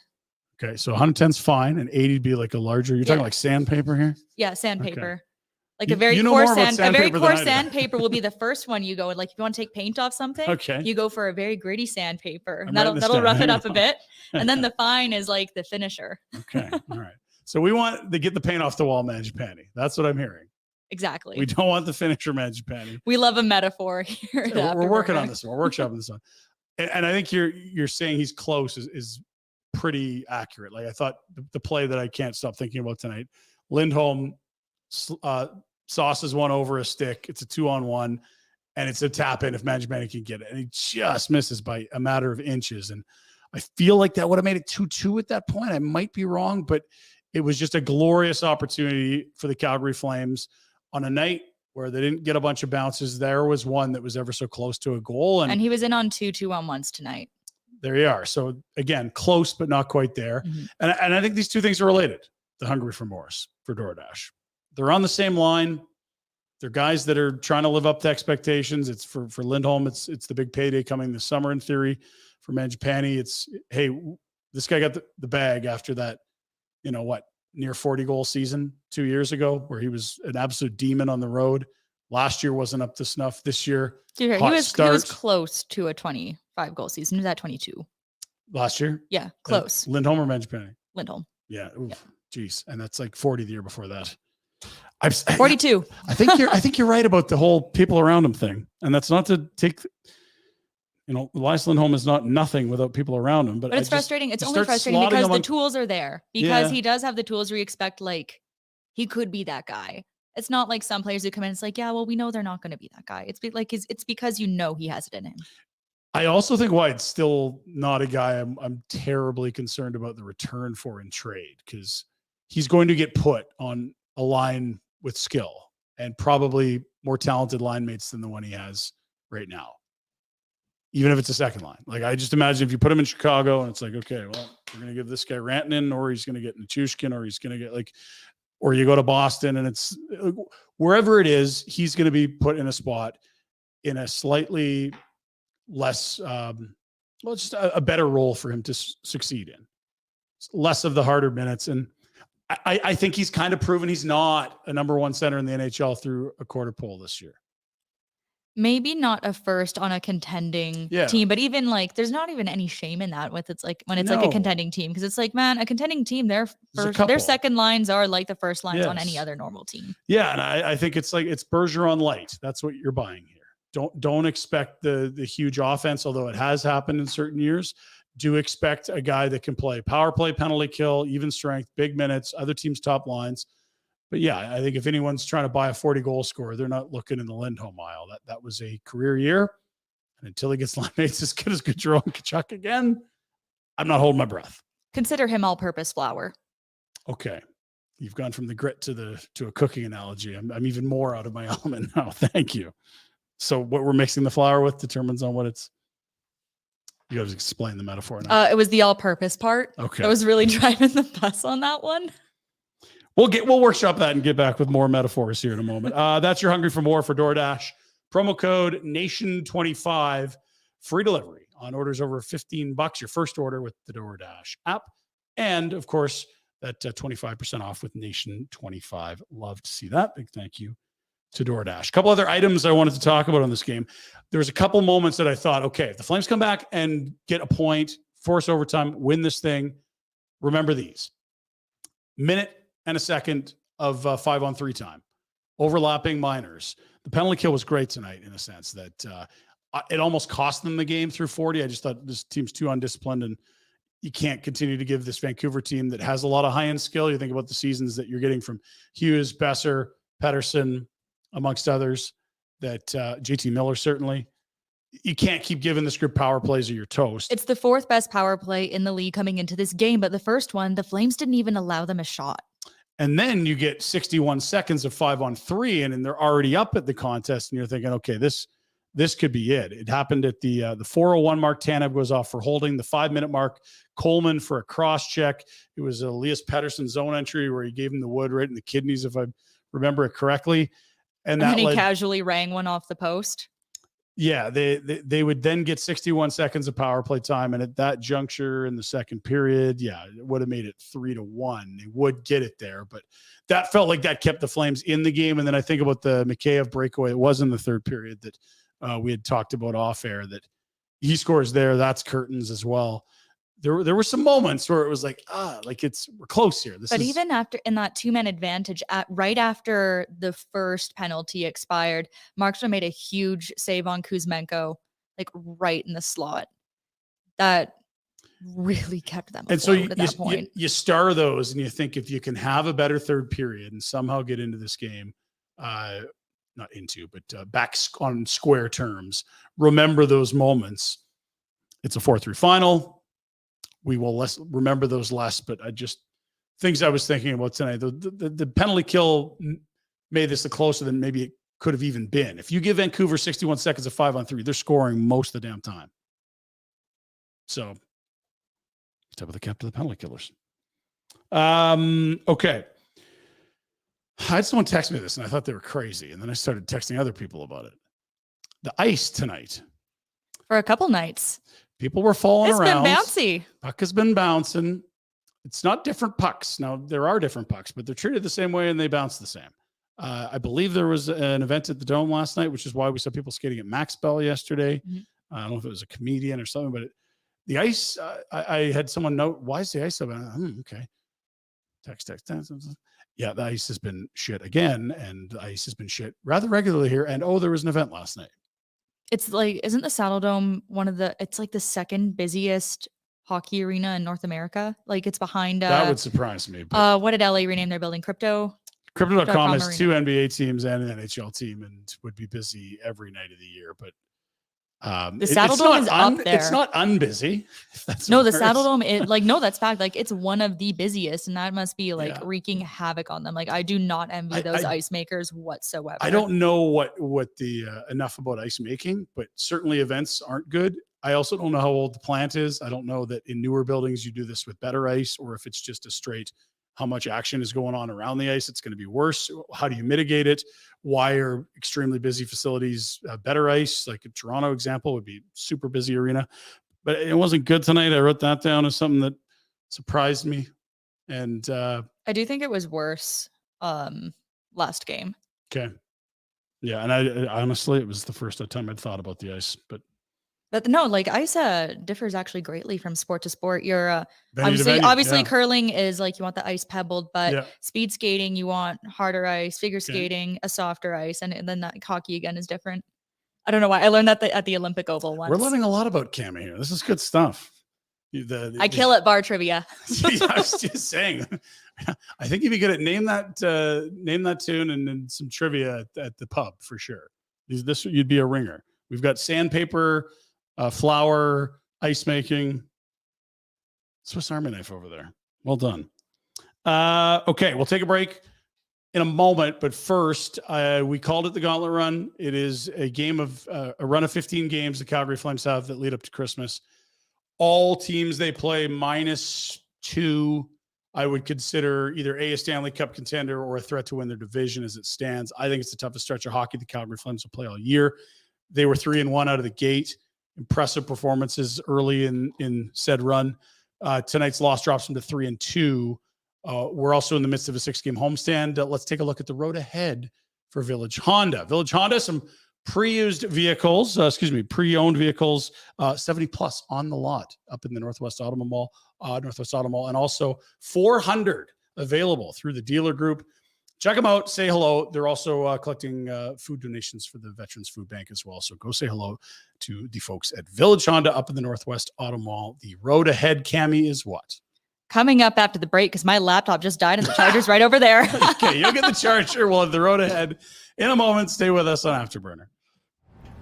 Okay, so 110's fine, and 80 would be like a larger. You're talking like sandpaper here? Yeah, sandpaper. Okay. Like a very coarse sandpaper will be the first one you go. Like if you want to take paint off something, you go for a very gritty sandpaper. And that'll rough it up a bit. And then the fine is like the finisher. Okay, all right. So we want to get the paint off the wall, Mangiapane. That's what I'm hearing. Exactly. We don't want the finisher, Mangiapane. We love a metaphor here. So we're working on this one. We're workshopping this one. And I think you're saying he's close is pretty accurate. Like I thought the play that I can't stop thinking about tonight, Lindholm sauces one over a stick. It's a 2-on-1 and it's a tap in if Mangiapane can get it. And he just misses by a matter of inches. And I feel like that would have made it 2-2 at that point. I might be wrong, but it was just a glorious opportunity for the Calgary Flames on a night where they didn't get a bunch of bounces. There was one that was ever so close to a goal. And he was in on 2 2-on-1s tonight. There you are. So again, close, but not quite there. Mm-hmm. And I think these 2 things are related. The Hungry for Morse for DoorDash. They're on the same line. They're guys that are trying to live up to expectations. It's for Lindholm. It's the big payday coming this summer in theory. For Mangiapane, it's, hey, this guy got the bag after that, near 40 goal season 2 years ago where he was an absolute demon on the road. Last year wasn't up to snuff. This year, he was close to a 25 goal season. He was at 22. Last year? Yeah, close. Lindholm or Mangiapane? Lindholm. Yeah. Geez. And that's like 40 the year before that. 42. I think you're right about the whole people around him thing. And that's not to take, Elias Lindholm is not nothing without people around him. But it's frustrating. It's only frustrating because the tools are there. Because he does have the tools where you expect like he could be that guy. It's not like some players who come in, it's like, yeah, well, we know they're not going to be that guy. It's because you know he has it in him. I also think why it's still not a guy I'm terribly concerned about the return for in trade, because he's going to get put on a line with skill and probably more talented line mates than the one he has right now. Even if it's a second line. Like, I just imagine if you put him in Chicago and it's like, okay, well, we're going to give this guy Rantanen, or he's going to get Nichushkin, or he's going to get like, or you go to Boston and it's wherever it is, he's going to be put in a spot in a slightly less, just a better role for him to succeed in. Less of the harder minutes. And I think he's kind of proven he's not a number one center in the NHL through a quarter pole this year. Maybe not a first on a contending team, but even like, there's not even any shame in that with like a contending team. Cause it's like, man, a contending team, their second lines are like the first lines on any other normal team. Yeah. And I think it's like, it's Bergeron light. That's what you're buying here. Don't expect the huge offense, although it has happened in certain years. Do expect a guy that can play power play, penalty kill, even strength, big minutes, other teams' top lines. But yeah, I think if anyone's trying to buy a 40 goal scorer, they're not looking in the Lindholm aisle. That was a career year. And until he gets line mates as good as Gaudreau and Tkachuk again, I'm not holding my breath. Consider him all-purpose flour. Okay. You've gone from the grit to a cooking analogy. I'm even more out of my element now. Thank you. So what we're mixing the flour with determines on what it's. You got to explain the metaphor now. It was the all-purpose part. Okay. I was really driving the bus on that one. We'll workshop that and get back with more metaphors here in a moment. That's your Hungry for More for DoorDash. Promo code NATION25, free delivery on orders over $15. Your first order with the DoorDash app. And of course, that 25% off with Nation25. Love to see that. Big thank you to DoorDash. A couple other items I wanted to talk about on this game. There's a couple moments that I thought, okay, if the Flames come back and get a point, force overtime, win this thing, remember these. Minute and a second of 5-on-3 time. Overlapping minors. The penalty kill was great tonight in a sense that it almost cost them the game through 40. I just thought this team's too undisciplined, and you can't continue to give this Vancouver team that has a lot of high-end skill. You think about the seasons that you're getting from Hughes, Besser, Pettersson, amongst others, that JT Miller certainly. You can't keep giving this group power plays or you're toast. It's the fourth best power play in the league coming into this game, but the first one, the Flames didn't even allow them a shot. And then you get 61 seconds of 5-on-3, and they're already up at the contest, and you're thinking, okay, this could be it. It happened at the 4:01 mark. Tanev goes off for holding. The 5-minute mark, Coleman for a cross check. It was Elias Pettersson zone entry where he gave him the wood right in the kidneys, if I remember it correctly. And then he casually rang one off the post. Yeah, they would then get 61 seconds of power play time. And at that juncture in the second period, it would have made it 3-1. They would get it there, but that felt like that kept the Flames in the game. And then I think about the Mikheyev breakaway. It was in the third period that we had talked about off air, that he scores there. That's curtains as well. There were some moments where it was like, we're close here. Even after in that 2-man advantage, right after the first penalty expired, Markstrom made a huge save on Kuzmenko, like right in the slot. That really kept them afloat at that point. You star those, and you think if you can have a better third period and somehow get into this game, not into, but back on square terms, remember those moments. It's a 4-3 final. We will remember those less, but things I was thinking about tonight. The penalty kill made this the closer than maybe it could have even been. If you give Vancouver 61 seconds of 5-on-3, they're scoring most of the damn time. So, tip of the cap to the penalty killers. Okay. I had someone text me this, and I thought they were crazy, and then I started texting other people about it. The ice tonight. For a couple nights. People were falling around. It's been bouncy. Puck has been bouncing. It's not different pucks. Now, there are different pucks, but they're treated the same way and they bounce the same. I believe there was an event at the Dome last night, which is why we saw people skating at Max Bell yesterday. Mm-hmm. I don't know if it was a comedian or something, but the ice, I had someone note, why is the ice so bad? Okay. Text. Yeah, the ice has been shit again, and the ice has been shit rather regularly here. And, there was an event last night. It's like, isn't the Saddle Dome it's like the second busiest hockey arena in North America? Like, it's behind. That would surprise me. But what did LA rename their building? Crypto Crypto.com has 2 NBA teams and an NHL team and would be busy every night of the year. But the Saddle Dome is up there. It's not unbusy. No, the Saddle Dome, that's fact. Like, it's one of the busiest, and that must be wreaking havoc on them. Like, I do not envy those ice makers whatsoever. I don't know what the enough about ice making, but certainly events aren't good. I also don't know how old the plant is. I don't know that in newer buildings you do this with better ice, or if it's just a straight how much action is going on around the ice. It's going to be worse. How do you mitigate it? Why are extremely busy facilities better ice? Like a Toronto example would be super busy arena, but it wasn't good tonight. I wrote that down as something that surprised me. And I do think it was worse last game. Okay. Yeah. And I honestly, it was the first time I'd thought about the ice, but no, like ice differs actually greatly from sport to sport. You're obviously curling is like you want the ice pebbled, but speed skating you want harder ice, figure skating a softer ice, and then that hockey again is different. I don't know why. I learned that at the Olympic Oval once. We're learning a lot about Cami here. This is good stuff. I kill at bar trivia. I was just saying. I think you'd be good at name that tune and then some trivia at the pub for sure. You'd be a ringer. We've got sandpaper, flour, ice making, Swiss Army knife over there. Well done. Okay, we'll take a break in a moment, but first, we called it the Gauntlet Run. It is a game of a run of 15 games the Calgary Flames have that lead up to Christmas. All teams they play -2, I would consider either a Stanley Cup contender or a threat to win their division as it stands. I think it's the toughest stretch of hockey the Calgary Flames will play all year. They were 3-1 out of the gate. Impressive performances early in said run. Tonight's loss drops them to 3-2. We're also in the midst of a 6-game homestand. Let's take a look at the road ahead for Village Honda. Village Honda, some pre-owned vehicles, 70 plus on the lot up in the Northwest Auto Mall, and also 400 available through the dealer group. Check them out. Say hello. They're also collecting food donations for the Veterans Food Bank as well. So go say hello to the folks at Village Honda up in the Northwest Auto Mall. The road ahead, Cami, is what? Coming up after the break, because my laptop just died and the charger's right over there. Okay, you'll get the charger. We'll have the road ahead in a moment. Stay with us on Afterburner.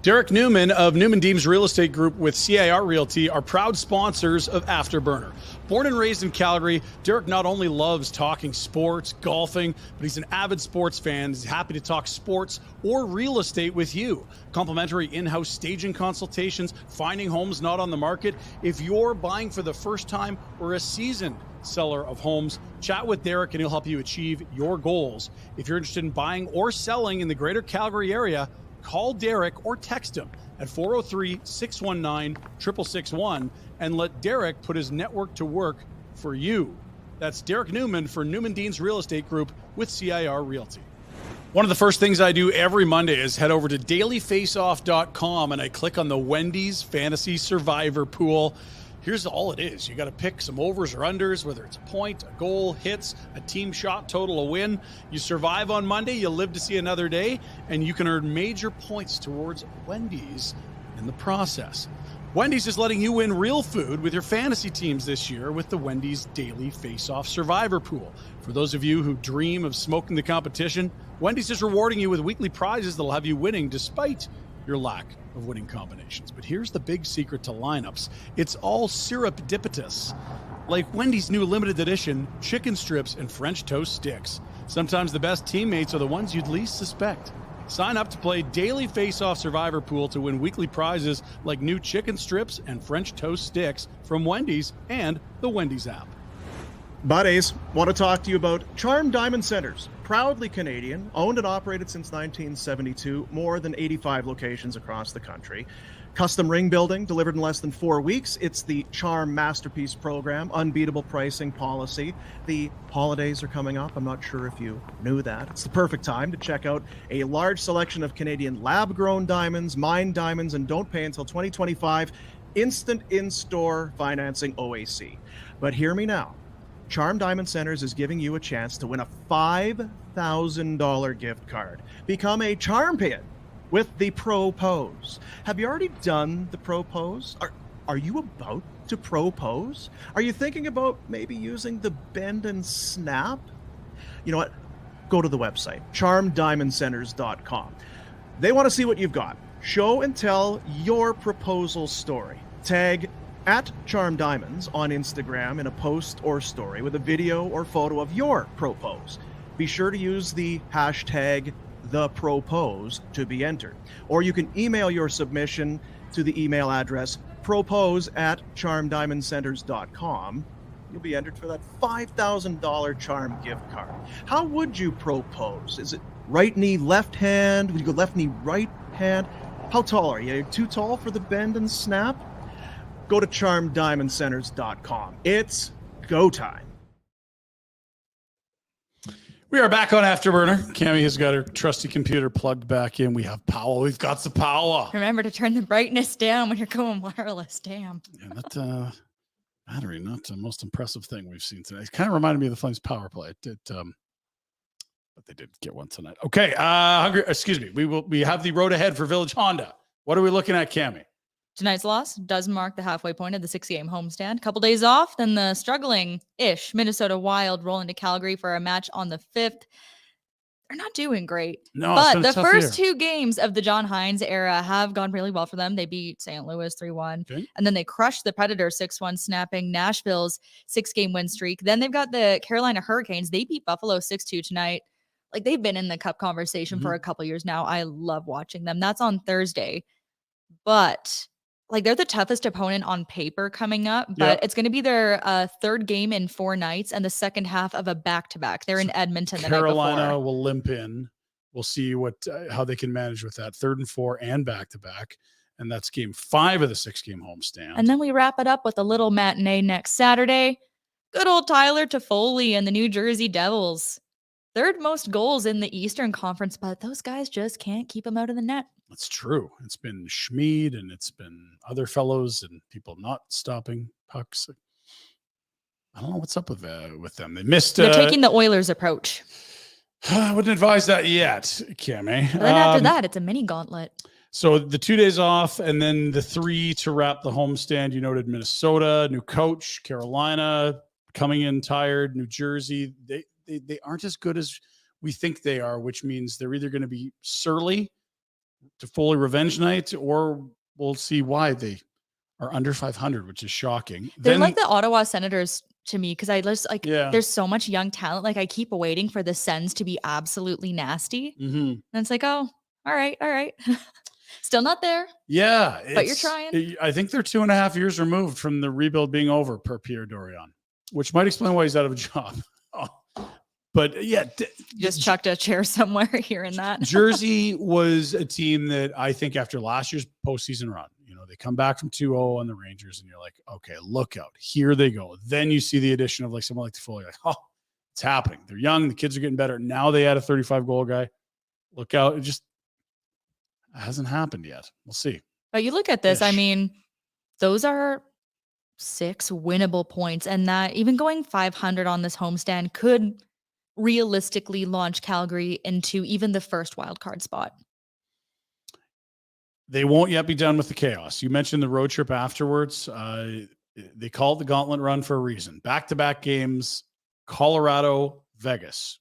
Derek Newman of Newman Deems Real Estate Group with CIR Realty are proud sponsors of Afterburner. Born and raised in Calgary, Derek not only loves talking sports, golfing, but he's an avid sports fan. He's happy to talk sports or real estate with you. Complimentary in-house staging consultations, finding homes not on the market. If you're buying for the first time or a seasoned seller of homes, chat with Derek and he'll help you achieve your goals. If you're interested in buying or selling in the greater Calgary area, call Derek or text him at 403-619-6661 and let Derek put his network to work for you. That's Derek Newman for Newman Deans Real Estate Group with CIR Realty. One of the first things I do every Monday is head over to dailyfaceoff.com and I click on the Wendy's Fantasy Survivor Pool. Here's all it is. You got to pick some overs or unders, whether it's a point, a goal, hits, a team shot total, a win. You survive on Monday, you live to see another day, and you can earn major points towards Wendy's in the process. Wendy's is letting you win real food with your fantasy teams this year with the Wendy's Daily Face-Off Survivor Pool. For those of you who dream of smoking the competition, Wendy's is rewarding you with weekly prizes that'll have you winning despite your lack of winning combinations. But here's the big secret to lineups. It's all serendipitous. Like Wendy's new limited edition chicken strips and French toast sticks. Sometimes the best teammates are the ones you'd least suspect. Sign up to play Daily Face-Off Survivor Pool to win weekly prizes like new chicken strips and French toast sticks from Wendy's and the Wendy's app. Buddies, want to talk to you about Charm Diamond Centers. Proudly Canadian, owned and operated since 1972, more than 85 locations across the country. Custom ring building delivered in less than 4 weeks. It's the Charm Masterpiece Program, unbeatable pricing policy. The holidays are coming up. I'm not sure if you knew that. It's the perfect time to check out a large selection of Canadian lab-grown diamonds, mined diamonds, and don't pay until 2025. Instant in-store financing OAC. But hear me now. Charm Diamond Centers is giving you a chance to win a $5,000 gift card. Become a Charm Pin with the Pro Pose. Have you already done the Pro Pose? Are you about to propose? Are you thinking about maybe using the bend and snap? You know what? go to the website, charmdiamondcenters.com. They want to see what you've got. Show and tell your proposal story. Tag at Charm Diamonds on Instagram in a post or story with a video or photo of your propose. Be sure to use the hashtag #ThePropose to be entered. Or you can email your submission to the email address propose@charmdiamondcenters.com. You'll be entered for that $5,000 Charm gift card. How would you propose? Is it right knee, left hand? Would you go left knee, right hand? How tall are you? Are you too tall for the bend and snap? Go to charmdiamondcenters.com. It's go time. We are back on Afterburner. Cami has got her trusty computer plugged back in. We have power. We've got the power. Remember to turn the brightness down when you're going wireless. Damn. Yeah, that battery, not the most impressive thing we've seen today. It kind of reminded me of the Flames power play. But they did get one tonight. Okay, we have the road ahead for Village Honda. What are we looking at, Cami? Tonight's loss does mark the halfway point of the 6-game homestand. Couple days off, then the struggling-ish Minnesota Wild roll into Calgary for a match on the 5th. They're not doing great. No, but the first 2 games of the John Hines era have gone really well for them. They beat St. Louis 3-1, and then they crushed the Predators 6-1, snapping Nashville's 6-game win streak. Then they've got the Carolina Hurricanes. They beat Buffalo 6-2 tonight. Like, they've been in the cup conversation for a couple years now. I love watching them. That's on Thursday. But like, they're the toughest opponent on paper coming up, but it's going to be their 3rd game in 4 nights and the second half of a back-to-back. They're in Edmonton the night before. Carolina will limp in. We'll see how they can manage with that 3rd and 4 and back-to-back. And that's game 5 of the 6-game homestand. And then we wrap it up with a little matinee next Saturday. Good old Tyler Toffoli and the New Jersey Devils. 3rd most goals in the Eastern Conference, but those guys just can't keep them out of the net. That's true. It's been Schmid and it's been other fellows and people not stopping pucks. I don't know what's up with them. They missed. They're taking the Oilers approach. I wouldn't advise that yet, Cami. Then after that, it's a mini gauntlet. So the 2 days off and then the 3 to wrap the homestand. You noted Minnesota, new coach, Carolina coming in tired, New Jersey. They aren't as good as we think they are, which means they're either going to be surly to fully revenge night, or we'll see why they are under 500, which is shocking. They're like the Ottawa Senators to me, because I just there's so much young talent. Like, I keep waiting for the Sens to be absolutely nasty. And it's like, oh, all right. Still not there. Yeah. But you're trying. I think they're 2.5 years removed from the rebuild being over per Pierre Dorion, which might explain why he's out of a job. But yeah, just chucked a chair somewhere here and that. Jersey was a team that I think after last year's postseason run, they come back from 2-0 on the Rangers and you're like, okay, look out, here they go. Then you see the addition of like someone like Toffoli, like, oh, it's happening. They're young. The kids are getting better. Now they add a 35-goal guy. Look out. It just hasn't happened yet. We'll see. But you look at this, I mean, those are 6 winnable points, and that even going 500 on this homestand could realistically launch Calgary into even the first wild card spot. They won't yet be done with the chaos. You mentioned the road trip afterwards. They call it the gauntlet run for a reason. Back-to-back games, Colorado, Vegas.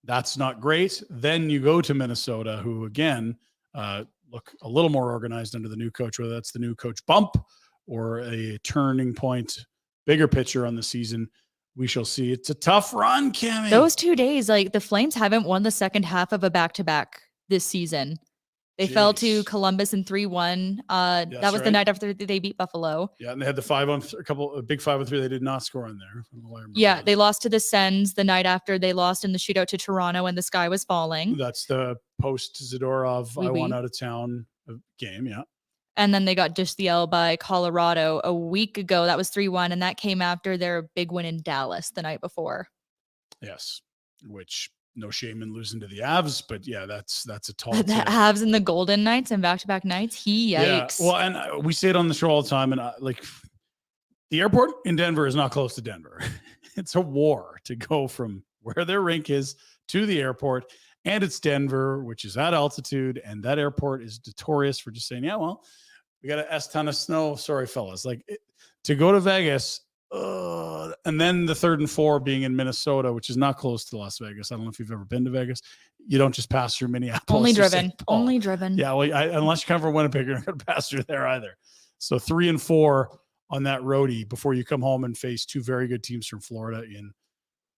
That's not great. Then you go to Minnesota, who again look a little more organized under the new coach, whether that's the new coach bump or a turning point, bigger picture on the season. We shall see. It's a tough run, Cami. Those 2 days, like, the Flames haven't won the second half of a back-to-back this season. They fell to Columbus in 3-1. That was the night after they beat Buffalo. Yeah, and they had a big 5-on-3 they did not score on there. Yeah, they lost to the Sens the night after they lost in the shootout to Toronto when the sky was falling. That's the post-Zadorov, I want out of town game, yeah. And then they got dished the L by Colorado a week ago. That was 3-1, and that came after their big win in Dallas the night before. Yes, which no shame in losing to the Avs, but yeah, that's a tall. The Avs and the Golden Knights and back-to-back nights. Yikes. Yeah. Well, and we say it on the show all the time, and like, the airport in Denver is not close to Denver. It's a war to go from where their rink is to the airport, and it's Denver, which is at altitude, and that airport is notorious for just saying, yeah, well, we got an S ton of snow. Sorry, fellas. Like, to go to Vegas And then the 3rd and 4 being in Minnesota, which is not close to Las Vegas. I don't know if you've ever been to Vegas. You don't just pass through Minneapolis. Only or driven. St. Paul. Only driven. Yeah, well, unless you come from Winnipeg, you're not going to pass through there either. So 3 and 4 on that roadie before you come home and face 2 very good teams from Florida in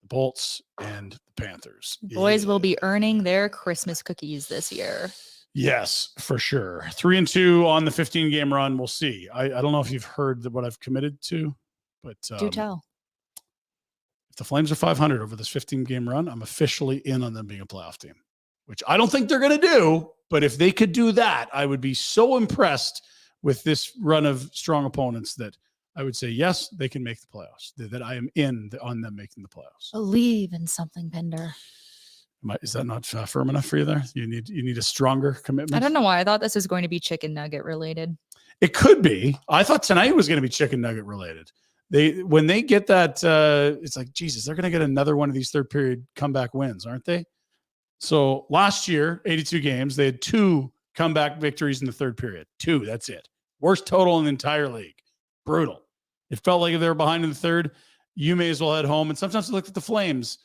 the Bolts and the Panthers. Boys will be earning their Christmas cookies this year. Yes, for sure. 3 and 2 on the 15-game run. We'll see. I don't know if you've heard what I've committed to, but do tell. If the Flames are 500 over this 15-game run, I'm officially in on them being a playoff team, which I don't think they're going to do. But if they could do that, I would be so impressed with this run of strong opponents that I would say, yes, they can make the playoffs, that I am in on them making the playoffs. Believe in something, Pinder. Is that not firm enough for you there? You need a stronger commitment? I don't know why. I thought this was going to be chicken nugget related. It could be. I thought tonight was going to be chicken nugget related. When they get that, it's like, Jesus, they're going to get another one of these third period comeback wins, aren't they? So last year, 82 games, they had 2 comeback victories in the third period. 2, that's it. Worst total in the entire league. Brutal. It felt like if they were behind in the third, you may as well head home. And sometimes I looked at the Flames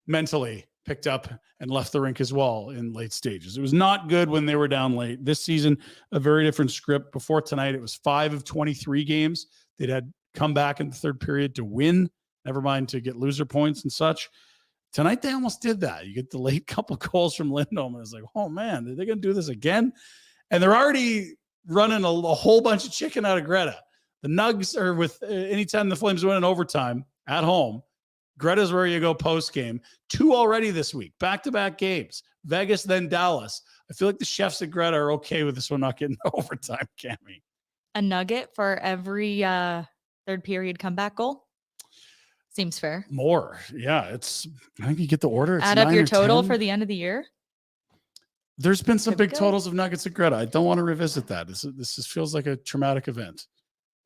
mentally picked up and left the rink as well in late stages. It was not good when they were down late. This season, a very different script. Before tonight, it was 5 of 23 games. They'd had come back in the third period to win, never mind to get loser points and such. Tonight, they almost did that. You get the late couple goals from Lindholm, and it's like, oh, man, are they going to do this again? And they're already running a whole bunch of chicken out of Greta. The Nugs are with anytime the Flames win in overtime at home, Greta's where you go post-game. 2 already this week, back-to-back games. Vegas, then Dallas. I feel like the chefs at Greta are okay with this one not getting overtime, Cami. A nugget for every third period comeback goal? Seems fair. More. Yeah, I think you get the order. It's add up your total 10. for the end of the year. There's been some big totals of nuggets at Greta. I don't want to revisit that. This feels like a traumatic event.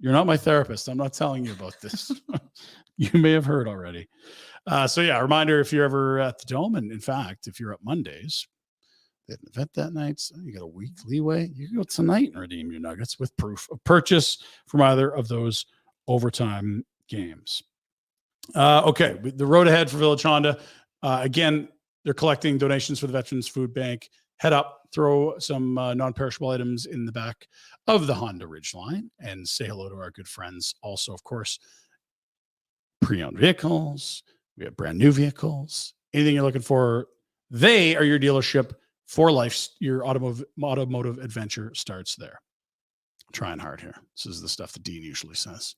You're not my therapist. I'm not telling you about this. You may have heard already. So yeah, a reminder, if you're ever at the Dome, and in fact, if you're up Mondays, they had an event that night, so you got a week leeway. You can go tonight and redeem your nuggets with proof of purchase from either of those overtime games. Okay, the road ahead for Village Honda. Again, they're collecting donations for the Veterans Food Bank. Head up, throw some non-perishable items in the back of the Honda Ridgeline, and say hello to our good friends. Also, of course, pre-owned vehicles. We have brand new vehicles. Anything you're looking for, they are your dealership for life. Your automotive adventure starts there. I'm trying hard here. This is the stuff that Dean usually says.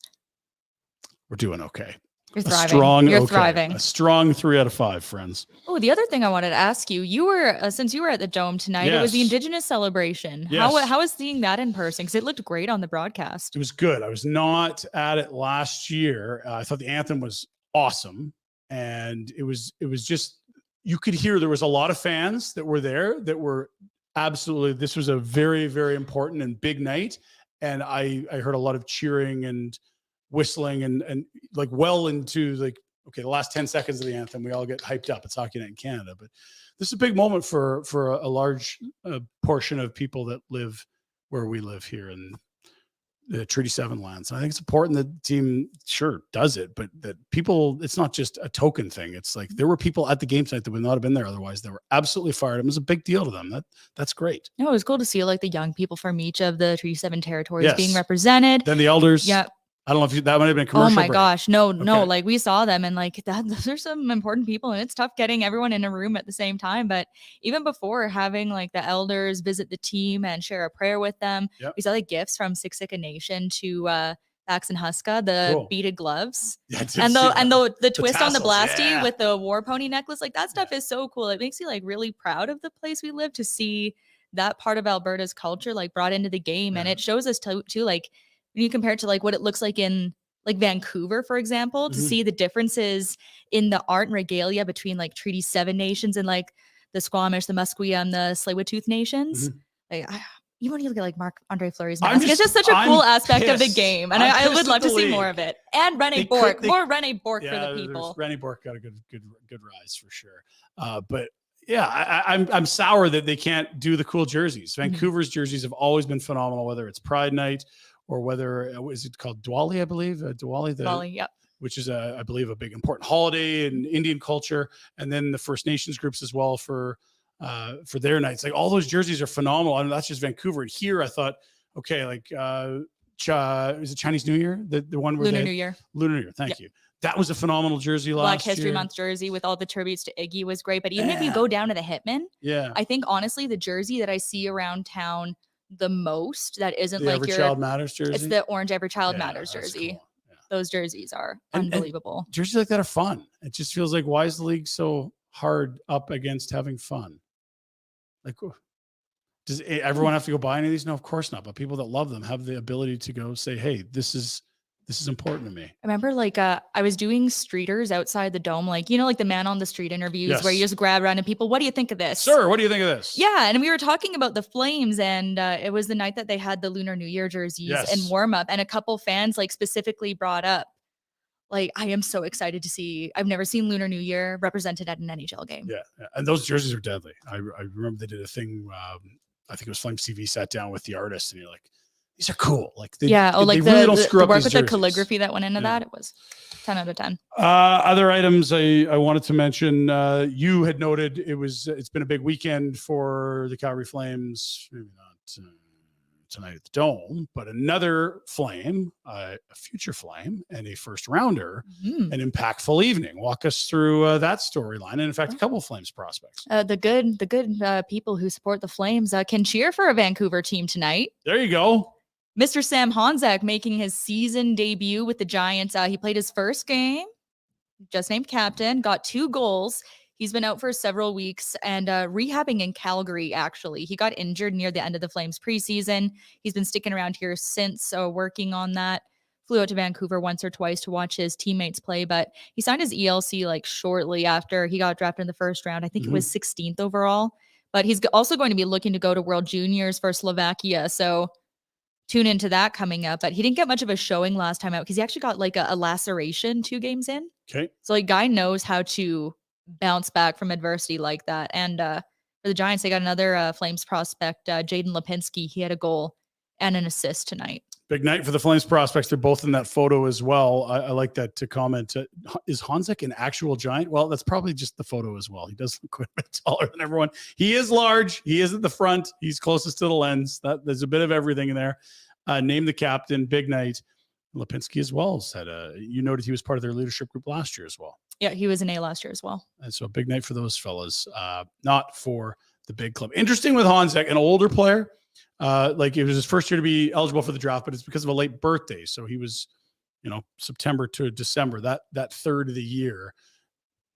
We're doing okay. You're thriving. You're thriving. A strong 3 out of 5, friends. Oh, the other thing I wanted to ask you, you were, since you were at the Dome tonight, It was the Indigenous celebration. Yes. How was seeing that in person? Because it looked great on the broadcast. It was good. I was not at it last year. I thought the anthem was awesome. And it was just, you could hear there was a lot of fans that were there that were absolutely, this was a very, very important and big night. And I heard a lot of cheering and whistling and like well into like, okay, the last 10 seconds of the anthem, we all get hyped up. It's Hockey Night in Canada, but this is a big moment for a large portion of people that live where we live here in the Treaty 7 lands. And I think it's important that the team sure does it, but that people, it's not just a token thing. It's like there were people at the game tonight that would not have been there otherwise. They were absolutely fired. It was a big deal to them. That's great. No, it was cool to see like the young people from each of the Treaty 7 territories being represented. Then the elders. Yeah. I don't know if that might have been a commercial. Oh my break. gosh. No, like we saw them and like that, those are some important people and it's tough getting everyone in a room at the same time. But even before having like the elders visit the team and share a prayer with them, we saw the gifts from Siksika Nation to Bax and Huska, the beaded gloves and the twist on the blasty with the war pony necklace. Like that stuff is so cool. It makes you like really proud of the place we live to see that part of Alberta's culture like brought into the game. And it shows us too, like, when you compare it to like what it looks like in like Vancouver, for example, to see the differences in the art and regalia between like Treaty 7 nations and like the Squamish, the Musqueam, the Tsleil-Waututh nations. Like, you want to look at like Marc-Andre Fleury's mask. It's just such a cool aspect of the game. And I would love to see more of it. And Rene Bourque, more Rene Bourque for the people. Rene Bourque got a good rise for sure. But yeah, I'm sour that they can't do the cool jerseys. Vancouver's jerseys have always been phenomenal, whether it's Pride Night or whether is it called Diwali, I believe, Diwali, yep. Which is I believe a big important holiday in Indian culture, and then the First Nations groups as well for their nights. Like all those jerseys are phenomenal. I mean, that's just Vancouver. And here I thought, okay, like is it Chinese New Year? The one where Lunar New Year. Lunar New Year. Thank you. That was a phenomenal jersey last Black History year. Month jersey with all the tributes to Iggy was great. But even if you go down to the Hitman, I think honestly the jersey that I see around town the most that isn't the like Every your Child Matters jersey. It's the orange Every Child Matters jersey. Cool. Yeah. Those jerseys are unbelievable. And jerseys like that are fun. It just feels like, why is the league so hard up against having fun? Like, does everyone have to go buy any of these? No, of course not. But people that love them have the ability to go say, hey, this is important to me. I remember like I was doing streeters outside the Dome, like, you know, like the man on the street interviews where you just grab random people. What do you think of this? Sir, what do you think of this? Yeah. And we were talking about the Flames, and it was the night that they had the Lunar New Year jerseys in warm up. And a couple fans like specifically brought up, like, I am so excited to see, I've never seen Lunar New Year represented at an NHL game. Yeah. And those jerseys are deadly. I remember they did a thing. I think it was Flames TV sat down with the artist, and you're like, these are cool. Like, they really don't screw up the work these with jerseys. The calligraphy that went into that, it was 10 out of 10. Other items I wanted to mention, you had noted it's been a big weekend for the Calgary Flames, maybe not tonight at the Dome, but another Flame, a future Flame, and a first rounder, an impactful evening. Walk us through that storyline, and in fact, a couple of Flames prospects. The good people who support the Flames can cheer for a Vancouver team tonight. There you go. Mr. Sam Honzek making his season debut with the Giants. He played his first game, just named captain, got 2 goals. He's been out for several weeks and rehabbing in Calgary, actually. He got injured near the end of the Flames preseason. He's been sticking around here since, working on that. Flew out to Vancouver once or twice to watch his teammates play, but he signed his ELC like shortly after he got drafted in the first round. I think it was 16th overall. But he's also going to be looking to go to World Juniors for Slovakia, so tune into that coming up. But he didn't get much of a showing last time out because he actually got like a laceration 2 games in. Okay. So like guy knows how to bounce back from adversity like that. And for the Giants, they got another Flames prospect, Jaden Lipinski. He had a goal and an assist tonight. Big night for the Flames prospects. They're both in that photo as well. I like that to comment. Is Honzek an actual Giant? Well, that's probably just the photo as well. He does look quite a bit taller than everyone. He is large. He is at the front. He's closest to the lens. There's a bit of everything in there. Name the captain. Big night. Lipinski as well said, you noted he was part of their leadership group last year as well. Yeah, he was an A last year as well. And so a big night for those fellas, not for the big club. Interesting with Honzek, an older player. Like it was his first year to be eligible for the draft, but it's because of a late birthday. So he was, September to December. That third of the year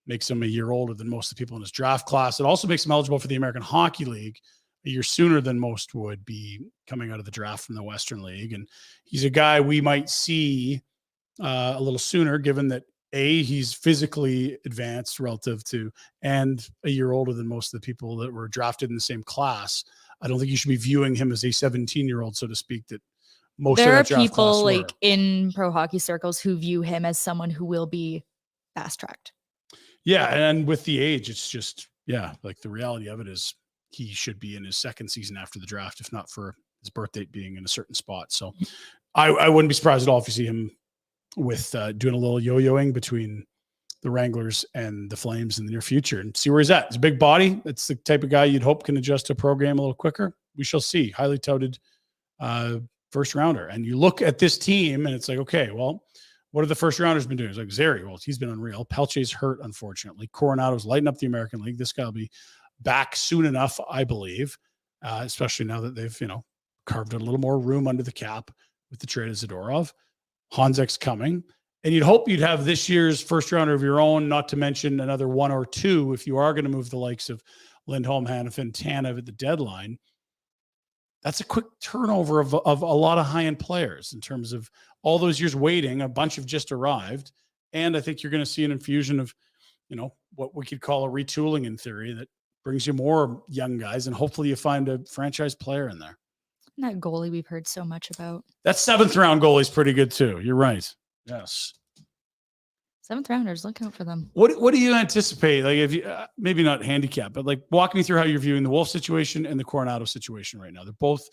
makes him a year older than most of the people in his draft class. It also makes him eligible for the American Hockey League a year sooner than most would be coming out of the draft from the Western League. And he's a guy we might see a little sooner, given that he's physically advanced relative to, and a year older than most of the people that were drafted in the same class. I don't think you should be viewing him as a 17-year-old, so to speak, that most there of that are people like in pro hockey circles who view him as someone who will be fast-tracked. Yeah. And with the age, it's just, like the reality of it is he should be in his second season after the draft, if not for his birth date being in a certain spot. So I wouldn't be surprised at all if you see him with doing a little yo-yoing between the Wranglers and the Flames in the near future and see where he's at. He's a big body. It's the type of guy you'd hope can adjust to a program a little quicker. We shall see. Highly touted first rounder. And you look at this team and it's like, okay, well, what have the first rounders been doing? It's like Zary. Well, he's been unreal. Pelche's hurt, unfortunately. Coronado's lighting up the American League. This guy will be back soon enough, I believe, especially now that they've, carved a little more room under the cap with the trade of Zadorov. Honzek's coming. And you'd hope you'd have this year's first rounder of your own, not to mention another 1 or 2 if you are going to move the likes of Lindholm, Hanifin, Tanev at the deadline. That's a quick turnover of a lot of high-end players in terms of all those years waiting. A bunch have just arrived. And I think you're going to see an infusion of, what we could call a retooling in theory that brings you more young guys. And hopefully you find a franchise player in there. And that goalie we've heard so much about. That 7th round goalie is pretty good too. You're right. Yes. 7th rounders, look out for them. What do you anticipate? Like, if you maybe not handicap, but like walk me through how you're viewing the Wolf situation and the Coronado situation right now. They're both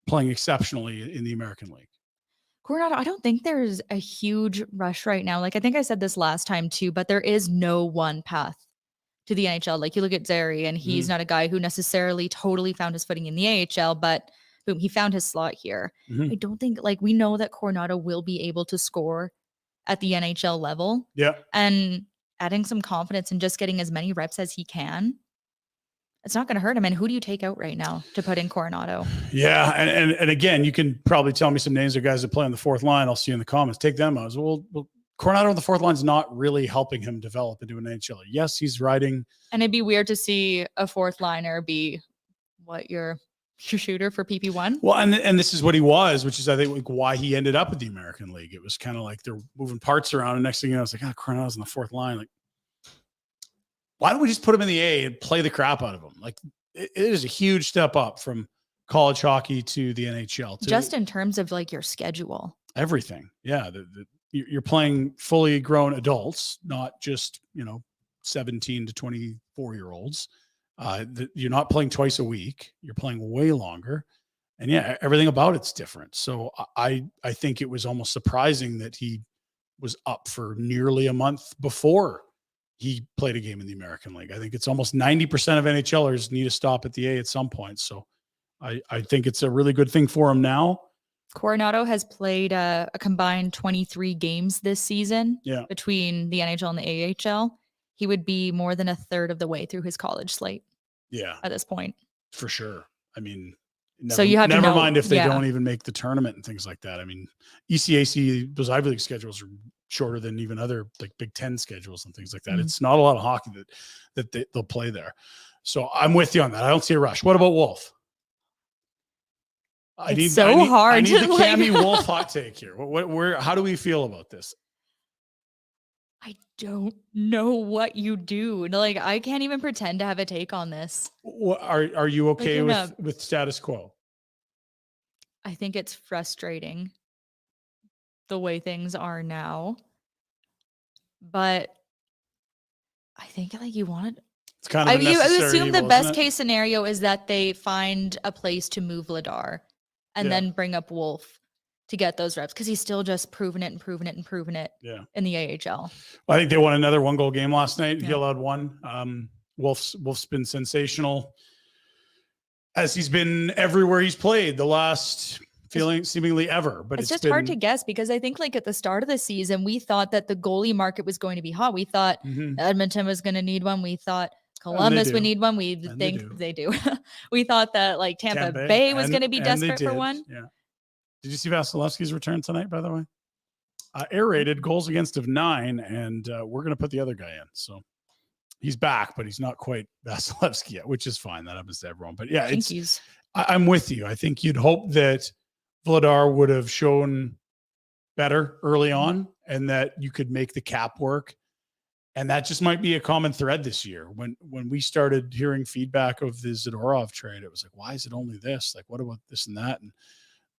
playing exceptionally in the American League. Coronado, I don't think there's a huge rush right now. Like, I think I said this last time too, but there is no one path to the NHL. Like, you look at Zary, and he's not a guy who necessarily totally found his footing in the AHL, but boom, he found his slot here. I don't think, like, we know that Coronado will be able to score at the NHL level. Yeah. And adding some confidence and just getting as many reps as he can, it's not going to hurt him. And who do you take out right now to put in Coronado? Yeah. And again, you can probably tell me some names of guys that play on the fourth line. I'll see you in the comments. Take them out. Well, Coronado on the fourth line is not really helping him develop into an NHL. Yes, he's riding. And it'd be weird to see a fourth liner be what your shooter for PP1. Well, and this is what he was, which is, I think, like why he ended up at the American League. It was kind of like they're moving parts around. And next thing you know, it's like, Coronado's on the fourth line. Like, why don't we just put him in the A and play the crap out of him? Like, it is a huge step up from college hockey to the NHL. Just in terms of like your schedule. Everything. Yeah. You're playing fully grown adults, not just, 17 to 24-year-olds. You're not playing twice a week. You're playing way longer. And yeah, everything about it's different. So I think it was almost surprising that he was up for nearly a month before he played a game in the American League. I think it's almost 90% of NHLers need to stop at the A at some point. So I think it's a really good thing for him now. Coronado has played a combined 23 games this season between the NHL and the AHL. He would be more than a third of the way through his college slate. Yeah. At this point. For sure. I mean, so you have never mind if they don't even make the tournament and things like that. I mean, ECAC, those Ivy League schedules are shorter than even other like Big Ten schedules and things like that. It's not a lot of hockey that they'll play there. So I'm with you on that. I don't see a rush. What about Wolf? I need the Cami Wolf hot take here. How do we feel about this? I don't know what you do. Like, I can't even pretend to have a take on this. Are you okay with status quo? I think it's frustrating the way things are now. But I think like you wanted. It's kind of you assume the best case scenario is that they find a place to move Vladar and then bring up Wolf to get those reps, because he's still just proven it in the AHL. Well, I think they won another 1-goal game last night. He allowed one. Wolf's been sensational, as he's been everywhere he's played the last seemingly ever. But it's just hard to guess, because I think like at the start of the season, we thought that the goalie market was going to be hot. We thought Edmonton was going to need one. We thought Columbus would need one. We think they do. We thought that like Tampa Bay was going to be desperate for one. Yeah. Did you see Vasilevsky's return tonight, by the way? Air-rated, goals against of 9, and we're going to put the other guy in. So he's back, but he's not quite Vasilevsky yet, which is fine. That happens to everyone. But yeah, I'm with you. I think you'd hope that Vladar would have shown better early on and that you could make the cap work. And that just might be a common thread this year. When we started hearing feedback of the Zadorov trade, it was like, why is it only this? Like, what about this and that? And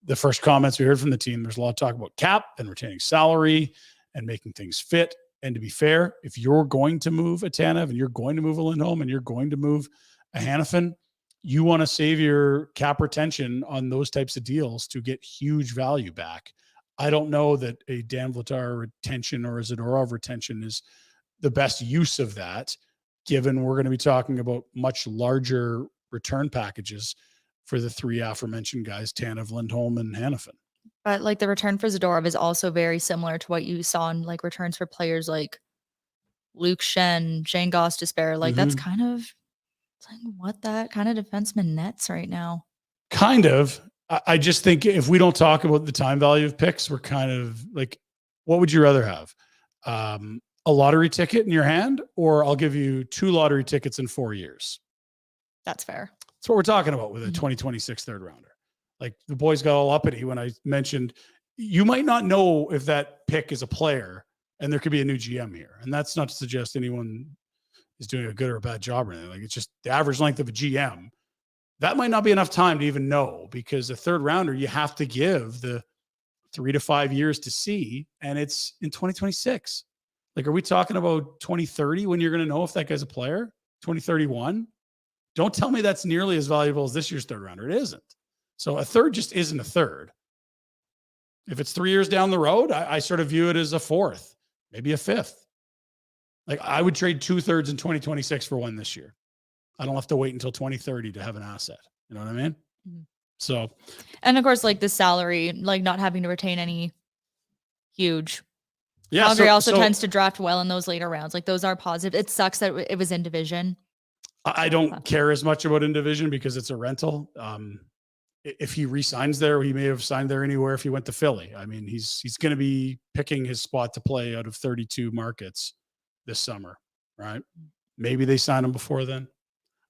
the first comments we heard from the team, there's a lot of talk about cap and retaining salary and making things fit. And to be fair, if you're going to move a Tanev and you're going to move a Lindholm and you're going to move a Hanifin, you want to save your cap retention on those types of deals to get huge value back. I don't know that a Dan Vladar retention or a Zadorov retention is the best use of that, given we're going to be talking about much larger return packages for the three aforementioned guys, Tanev, Lindholm, and Hanifin. But like the return for Zadorov is also very similar to what you saw in like returns for players like Luke Shen, Shane Gostisbehere. Like that's kind of like what that kind of defenseman nets right now. Kind of. I just think if we don't talk about the time value of picks, we're kind of like, what would you rather have? A lottery ticket in your hand, or I'll give you 2 lottery tickets in 4 years. That's fair. That's what we're talking about with a 2026 third rounder. Like the boys got all uppity when I mentioned, you might not know if that pick is a player and there could be a new GM here. And that's not to suggest anyone is doing a good or a bad job or anything. Like it's just the average length of a GM. That might not be enough time to even know, because a third rounder, you have to give the 3 to 5 years to see. And it's in 2026. Like, are we talking about 2030 when you're going to know if that guy's a player? 2031? Don't tell me that's nearly as valuable as this year's third rounder. It isn't. So a third just isn't a third. If it's 3 years down the road, I sort of view it as a fourth, maybe a fifth. Like I would trade 2/3 in 2026 for one this year. I don't have to wait until 2030 to have an asset. You know what I mean? Mm-hmm. So, and of course, like the salary, like not having to retain any huge. Yeah. Calgary also tends to draft well in those later rounds. Like those are positive. It sucks that it was in division. I don't care as much about in division because it's a rental. If he resigns there, he may have signed there anywhere if he went to Philly. I mean, he's going to be picking his spot to play out of 32 markets this summer, right? Maybe they sign him before then.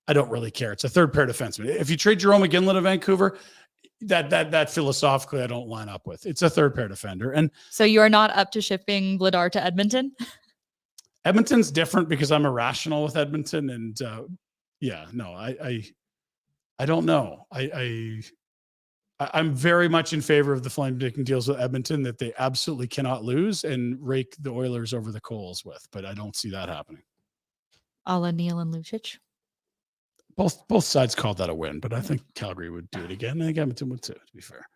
I don't really care. It's a third pair defenseman. If you trade Jerome McGinley to Vancouver, that philosophically I don't line up with. It's a third pair defender. And so you are not up to shipping Vladar to Edmonton? Edmonton's different because I'm irrational with Edmonton. And I don't know. I'm very much in favor of the Flames making deals with Edmonton that they absolutely cannot lose and rake the Oilers over the coals with, but I don't see that happening. A la Neil and Lucic. Both sides called that a win, but I think Calgary would do it again. I think Edmonton would too, to be fair.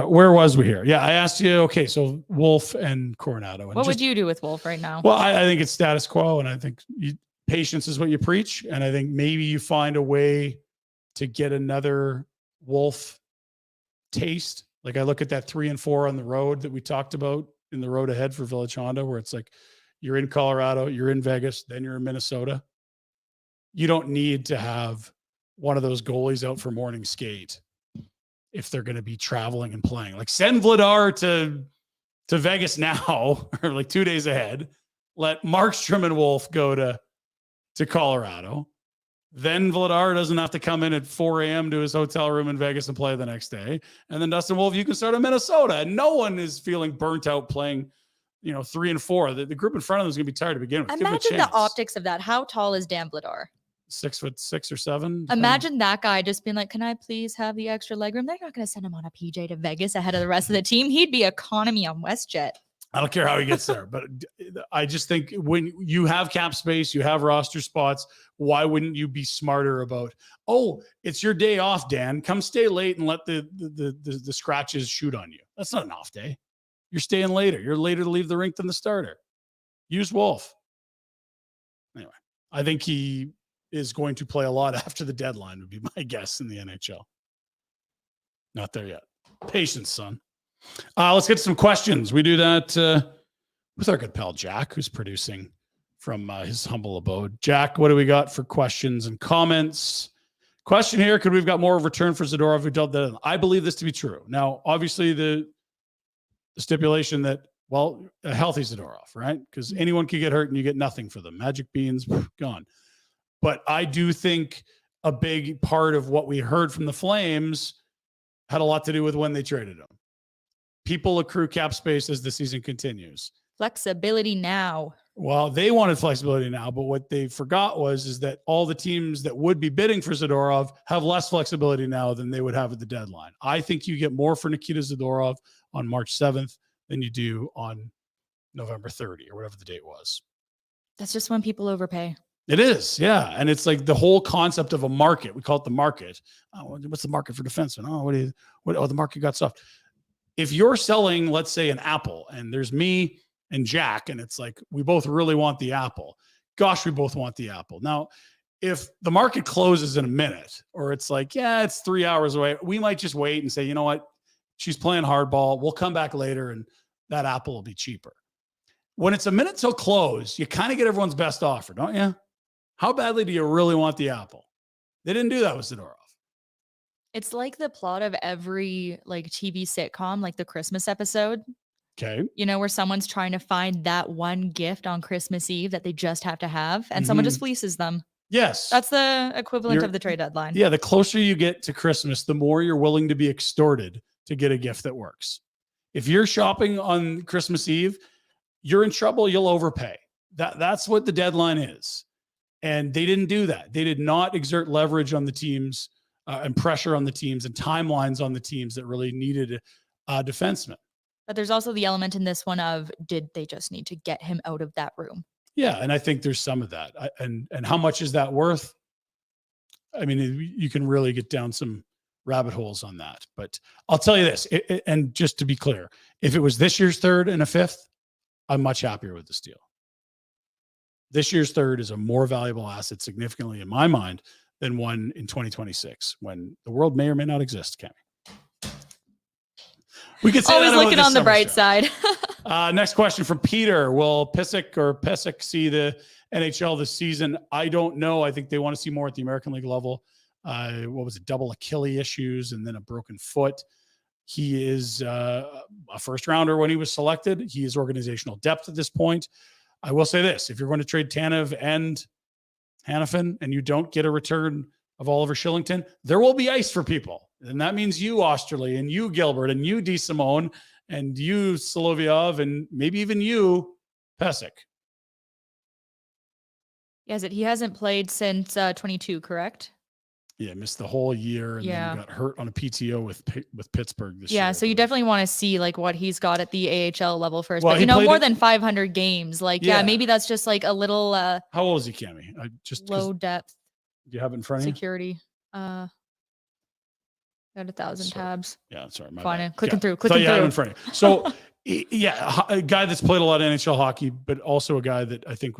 Where was we here? Yeah, I asked you, okay, so Wolf and Coronado. And what would you do with Wolf right now? Well, I think it's status quo, and I think patience is what you preach, and I think maybe you find a way to get another Wolf taste. Like I look at that 3 and 4 on the road that we talked about in the road ahead for Village Honda, where it's like you're in Colorado, you're in Vegas, then you're in Minnesota. You don't need to have one of those goalies out for morning skate if they're going to be traveling and playing. Like send Vladar to Vegas now, or like 2 days ahead. Let Markstrom and Wolf go to Colorado. Then Vladar doesn't have to come in at 4 a.m. to his hotel room in Vegas and play the next day. And then Dustin Wolf, you can start in Minnesota. And no one is feeling burnt out playing, 3 and 4. The group in front of them is going to be tired to begin with. Imagine the optics of that. How tall is Dan Vladar? 6'6" or 7. Imagine that guy just being like, can I please have the extra legroom? They're not going to send him on a PJ to Vegas ahead of the rest of the team. He'd be economy on WestJet. I don't care how he gets there, but I just think when you have cap space, you have roster spots, why wouldn't you be smarter about, it's your day off, Dan. Come stay late and let the scratches shoot on you. That's not an off day. You're staying later. You're later to leave the rink than the starter. Use Wolf. Anyway, I think he is going to play a lot after the deadline would be my guess in the NHL. Not there yet. Patience, son. Let's get to some questions. We do that with our good pal Jack, who's producing from his humble abode. Jack, what do we got for questions and comments? Question here, could we have got more of return for Zadorov who dealt that? I believe this to be true. Now, obviously the stipulation that, a healthy Zadorov, right? Because anyone could get hurt and you get nothing for them. Magic beans, gone. But I do think a big part of what we heard from the Flames had a lot to do with when they traded him. People accrue cap space as the season continues. Flexibility now. Well, they wanted flexibility now, but what they forgot is that all the teams that would be bidding for Zadorov have less flexibility now than they would have at the deadline. I think you get more for Nikita Zadorov on March 7th than you do on November 30 or whatever the date was. That's just when people overpay. It is, yeah. And it's like the whole concept of a market. We call it the market. What's the market for defensemen? The market got soft. If you're selling, let's say, an apple, and there's me and Jack, and it's like, we both really want the apple. Gosh, we both want the apple. Now, if the market closes in a minute, or it's like, it's 3 hours away, we might just wait and say, you know what? She's playing hardball. We'll come back later, and that apple will be cheaper. When it's a minute till close, you kind of get everyone's best offer, don't you? How badly do you really want the apple? They didn't do that with Zadorov. It's like the plot of every TV sitcom, like the Christmas episode. Okay. Where someone's trying to find that one gift on Christmas Eve that they just have to have, and someone just fleeces them. Yes. That's the equivalent of the trade deadline. Yeah. The closer you get to Christmas, the more you're willing to be extorted to get a gift that works. If you're shopping on Christmas Eve, you're in trouble. You'll overpay. That's what the deadline is. And they didn't do that. They did not exert leverage on the teams and pressure on the teams and timelines on the teams that really needed a defenseman. But there's also the element in this one of, did they just need to get him out of that room? Yeah, and I think there's some of that. And how much is that worth? I mean, you can really get down some rabbit holes on that. But I'll tell you this, and just to be clear, if it was this year's third and a fifth, I'm much happier with this deal. This year's third is a more valuable asset significantly in my mind than one in 2026 when the world may or may not exist, Cami. We could say always looking on the bright side. Next question from Peter. Will Pysyk see the NHL this season? I don't know. I think they want to see more at the American League level. What was it? Double Achilles issues and then a broken foot. He is a first rounder when he was selected. He is organizational depth at this point. I will say this. If you're going to trade Tanev and Hanifin and you don't get a return of Oliver Shillington, there will be ice for people. And that means you, Osterley, and you, Gilbert, and you, DeSimone, and you, Solovyov, and maybe even you, Pysyk. Yes, he hasn't played since 22, correct? Yeah, missed the whole year and then got hurt on a PTO with Pittsburgh this year. Yeah, so you definitely want to see like what he's got at the AHL level first. Well, but more than 500 games. Like, maybe that's just like a little How old is he, Cami? Low depth. Do you have it in front of you? Security. Got 1,000 tabs. Yeah, sorry. Fine. Clicking through. You have it in front of you. So a guy that's played a lot of NHL hockey, but also a guy that I think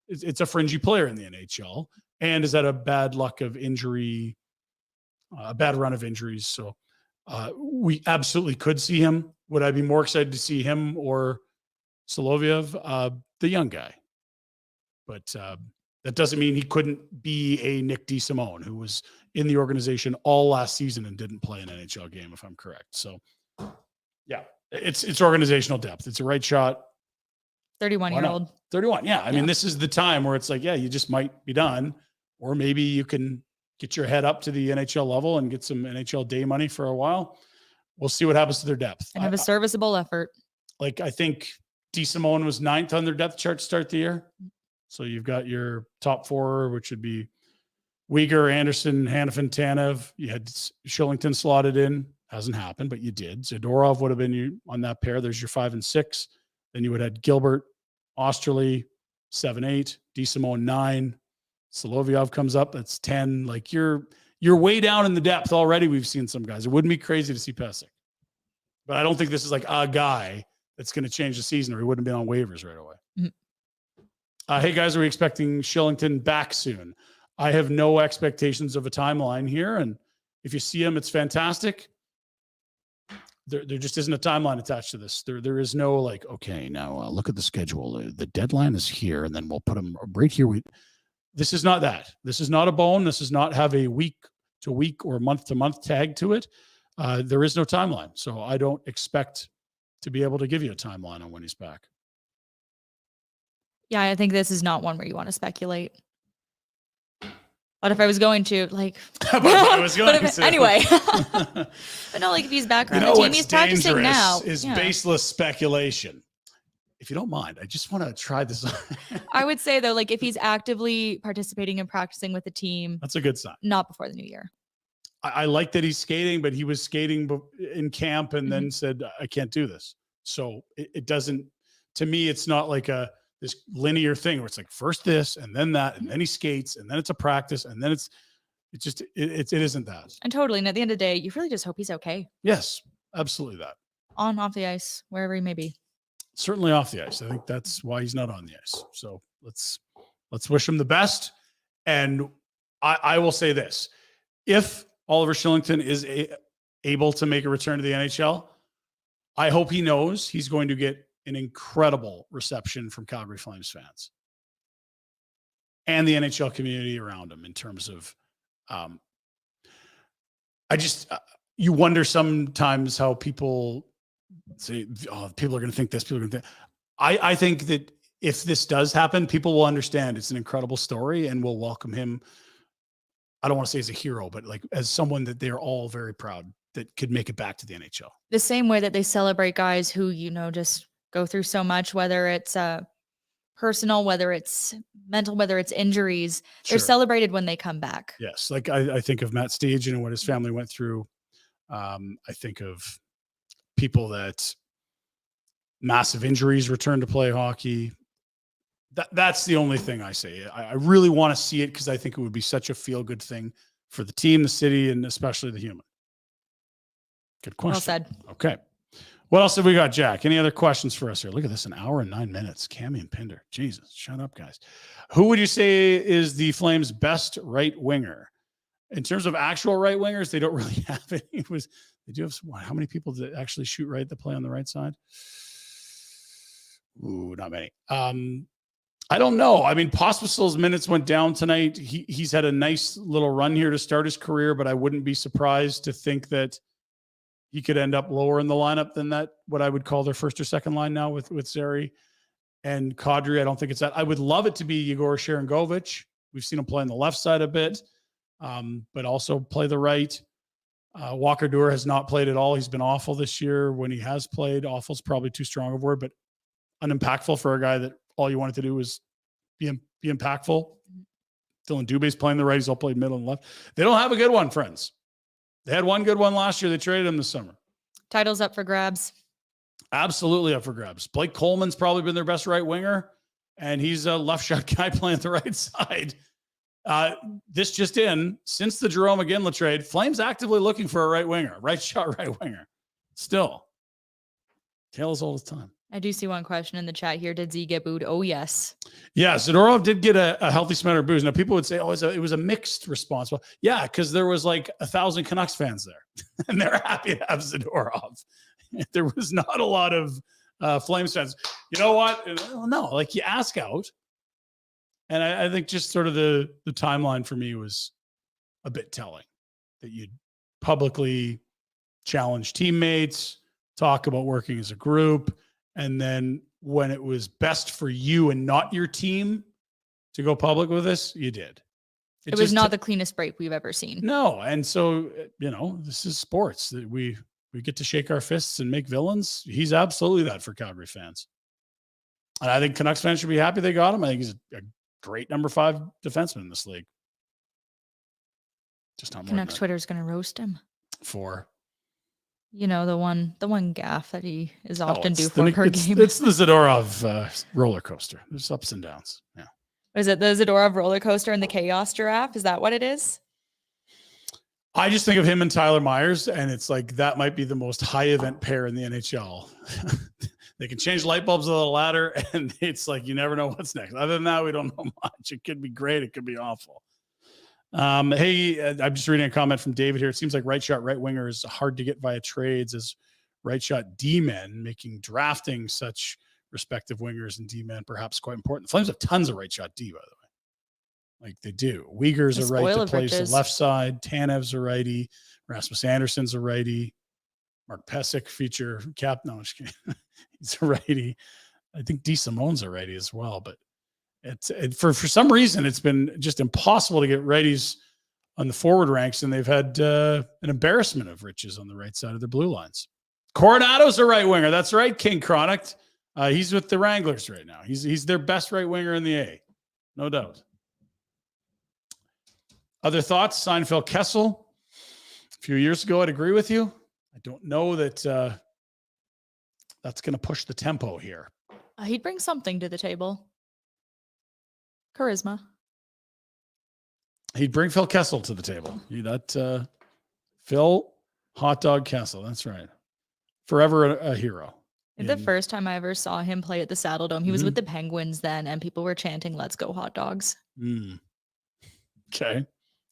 it's a fringy player in the NHL. And is that a bad luck of injury, a bad run of injuries? So we absolutely could see him. Would I be more excited to see him or Solovyov? The young guy. But that doesn't mean he couldn't be a Nick DeSimone, who was in the organization all last season and didn't play an NHL game, if I'm correct. So, yeah, it's organizational depth. It's a right shot. 31-year-old. 31, yeah. I mean, this is the time where it's like, you just might be done. Or maybe you can get your head up to the NHL level and get some NHL day money for a while. We'll see what happens to their depth. And have a serviceable effort. I think DeSimone was 9th on their depth chart to start the year. So you've got your top four, which would be Uyghur, Anderson, Hanifin, Tanev. You had Shillington slotted in. Hasn't happened, but you did. Zadorov would have been you on that pair. There's your 5 and 6. Then you would have had Gilbert, Osterley, 7, 8, DeSimone 9. Solovyov comes up. That's 10. Like you're way down in the depth already. We've seen some guys. It wouldn't be crazy to see Pysyk, but I don't think this is like a guy that's going to change the season, or he wouldn't be on waivers right away. Mm-hmm. Hey guys, are we expecting Shillington back soon? I have no expectations of a timeline here, and if you see him, it's fantastic. There just isn't a timeline attached to this. There is no like, okay, now look at the schedule. The deadline is here, and then we'll put him right here. This is not that. This is not a bone. This does not have a week to week or month to month tag to it. There is no timeline. So I don't expect to be able to give you a timeline on when he's back. Yeah, I think this is not one where you want to speculate. But if I was going to, like, anyway, but no, like if he's back around the team, he's practicing now. Is baseless speculation. If you don't mind, I just want to try this. I would say though, like if he's actively participating and practicing with the team, that's a good sign. Not before the new year. I like that he's skating, but he was skating in camp and then said, I can't do this. So it doesn't, to me, it's not like this linear thing where it's like first this and then that, and then he skates and then it's a practice and then it isn't that. And totally. And at the end of the day, you really just hope he's okay. Yes, absolutely that. On, off the ice, wherever he may be. Certainly off the ice. I think that's why he's not on the ice. So let's wish him the best. And I will say this. If Oliver Shillington is able to make a return to the NHL, I hope he knows he's going to get an incredible reception from Calgary Flames fans and the NHL community around him in terms of, you wonder sometimes how people say, people are going to think this, people are going to think. I think that if this does happen, people will understand it's an incredible story and will welcome him. I don't want to say as a hero, but like as someone that they're all very proud that could make it back to the NHL. The same way that they celebrate guys who, just go through so much, whether it's personal, whether it's mental, whether it's injuries, they're celebrated when they come back. Yes. Like I think of Matt Stajan and what his family went through. I think of people that massive injuries return to play hockey. That's the only thing I say. I really want to see it because I think it would be such a feel-good thing for the team, the city, and especially the human. Good question. Well said. Okay. What else have we got, Jack? Any other questions for us here? Look at this, an hour and 9 minutes. Cami and Pinder. Jesus, shut up, guys. Who would you say is the Flames' best right winger? In terms of actual right wingers, they don't really have any. They do have some, how many people that actually shoot right that play on the right side? Ooh, not many. I don't know. I mean, Pospisil's minutes went down tonight. He's had a nice little run here to start his career, but I wouldn't be surprised to think that he could end up lower in the lineup than that, what I would call their first or second line now with Zary and Kadri. I don't think it's that. I would love it to be Yegor Sharangovich. We've seen him play on the left side a bit, but also play the right. Walker Duehr has not played at all. He's been awful this year. When he has played, awful is probably too strong of a word, but unimpactful for a guy that all you wanted to do was be impactful. Dylan Dubé's playing the right. He's all played middle and left. They don't have a good one, friends. They had one good one last year. They traded him this summer. Title's up for grabs. Absolutely up for grabs. Blake Coleman's probably been their best right winger, and he's a left shot guy playing the right side. This just in, since the Jerome Iginla trade, Flames actively looking for a right winger, right shot right winger. Still. Tale as old as time. I do see one question in the chat here. Did Z get booed? Oh, yes. Yeah, Zadorov did get a healthy smatter of booze. Now, people would say, oh, it was a mixed response. Well, yeah, because there was like 1,000 Canucks fans there, and they're happy to have Zadorov. There was not a lot of Flames fans. You know what? No, like you ask out. And I think just sort of the timeline for me was a bit telling that you'd publicly challenge teammates, talk about working as a group, and then when it was best for you and not your team to go public with this, you did. It was not the cleanest break we've ever seen. No. And so, this is sports. We get to shake our fists and make villains. He's absolutely that for Calgary fans. And I think Canucks fans should be happy they got him. I think he's a great number 5 defenseman in this league. Just not more. Canucks Twitter is going to roast him for, the one gaffe that he is often due for per game. It's the Zadorov roller coaster. There's ups and downs. Yeah. Is it the Zadorov roller coaster and the chaos giraffe? Is that what it is? I just think of him and Tyler Myers, and it's like that might be the most high event pair in the NHL. They can change light bulbs on the ladder, and it's like you never know what's next. Other than that, we don't know much. It could be great. It could be awful. Hey, I'm just reading a comment from David here. It seems like right shot, right winger is hard to get via trades as right shot D-men, making drafting such respective wingers and D-men perhaps quite important. The Flames have tons of right shot D, by the way. Like they do. Uyghur's a right that plays the left side. Tanev's a righty. Rasmus Anderson's a righty. Mark Pesic, feature cap. No, I'm just kidding. He's a righty. I think D. Simone's a righty as well, but for some reason, it's been just impossible to get righties on the forward ranks, and they've had an embarrassment of riches on the right side of their blue lines. Coronado's a right winger. That's right, King Chronic. He's with the Wranglers right now. He's their best right winger in the A, no doubt. Other thoughts? Seinfeld Kessel. A few years ago, I'd agree with you. I don't know that that's going to push the tempo here. He'd bring something to the table. Charisma. He'd bring Phil Kessel to the table. Phil Hot Dog Kessel. That's right. Forever a hero. The first time I ever saw him play at the Saddle Dome, he was with the Penguins then, and people were chanting, "Let's go hot dogs." Okay.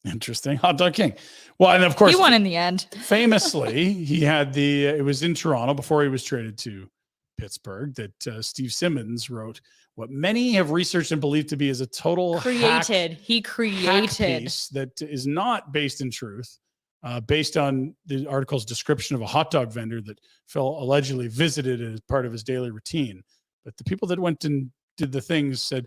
Interesting. Hot Dog King. Well, and of course, he won in the end. Famously, he had it was in Toronto before he was traded to Pittsburgh that Steve Simmons wrote what many have researched and believed to be as a total hack piece that is not based in truth, based on the article's description of a hot dog vendor that Phil allegedly visited as part of his daily routine. But the people that went and did the things said,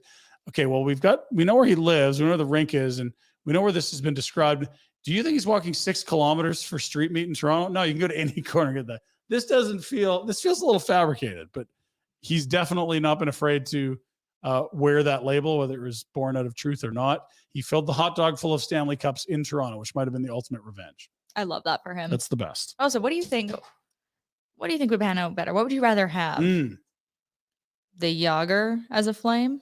okay, well, we know where he lives, we know where the rink is, and we know where this has been described. Do you think he's walking 6 kilometers for street meat in Toronto? No, you can go to any corner and get that. This feels a little fabricated, but he's definitely not been afraid to wear that label, whether it was born out of truth or not. He filled the hot dog full of Stanley Cups in Toronto, which might have been the ultimate revenge. I love that for him. That's the best. Also, what do you think? What do you think would pan out better? What would you rather have? The Yager as a Flame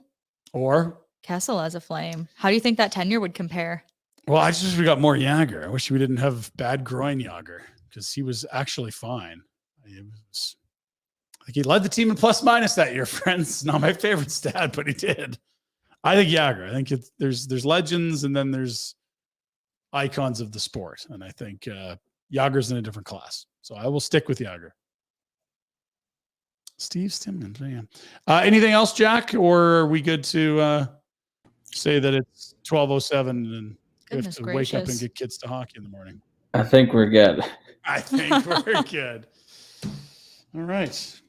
or Kessel as a Flame? How do you think that tenure would compare? Well, I just wish we got more Yager. I wish we didn't have bad groin Yager because he was actually fine. He led the team in plus minus that year, friends. Not my favorite stat, but he did. I think Yager. I think there's legends and then there's icons of the sport. And I think Yager's in a different class. So I will stick with Yager. Steve Stimman. Anything else, Jack? Or are we good to say that it's 12:07 and we have to wake up and get kids to hockey in the morning? I think we're good. I think we're good. All right.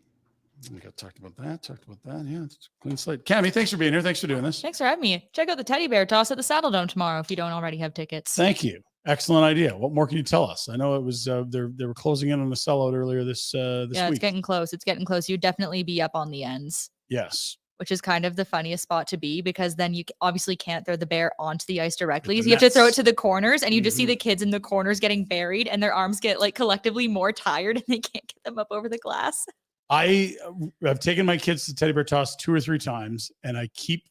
We got talked about that. Yeah, it's a clean slate. Cami, thanks for being here. Thanks for doing this. Thanks for having me. Check out the teddy bear toss at the Saddle Dome tomorrow if you don't already have tickets. Thank you. Excellent idea. What more can you tell us? I know it was they were closing in on the sellout earlier this week. It's getting close. You'd definitely be up on the ends. Yes. Which is kind of the funniest spot to be because then you obviously can't throw the bear onto the ice directly. So you have to throw it to the corners and you just see the kids in the corners getting buried and their arms get like collectively more tired and they can't get them up over the glass. I've taken my kids to teddy bear toss 2 or 3 times and I keep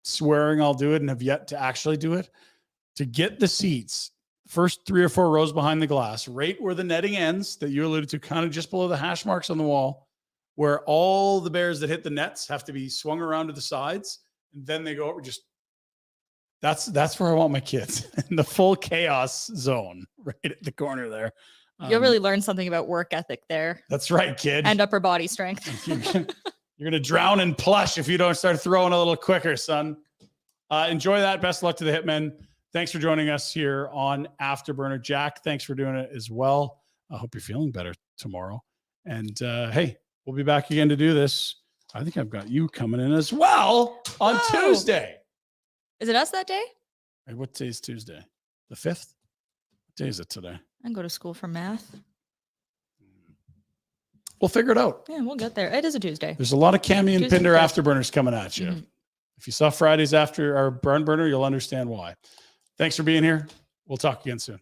swearing I'll do it and have yet to actually do it. To get the seats, first 3 or 4 rows behind the glass, right where the netting ends that you alluded to, kind of just below the hash marks on the wall, where all the bears that hit the nets have to be swung around to the sides. And then they go over that's where I want my kids in the full chaos zone, right at the corner there. You'll really learn something about work ethic there. That's right, kid. And upper body strength. You're going to drown in plush if you don't start throwing a little quicker, son. Enjoy that. Best of luck to the Hitmen. Thanks for joining us here on Afterburner. Jack, thanks for doing it as well. I hope you're feeling better tomorrow. And hey, we'll be back again to do this. I think I've got you coming in as well on Tuesday. Is it us that day? Hey, what day is Tuesday? The 5th? What day is it today? I can go to school for math. We'll figure it out. Yeah, we'll get there. It is a Tuesday. There's a lot of Cami and Tuesday, Pinder Afterburners coming at you. Mm-hmm. If you saw Fridays after our burn burner, you'll understand why. Thanks for being here. We'll talk again soon.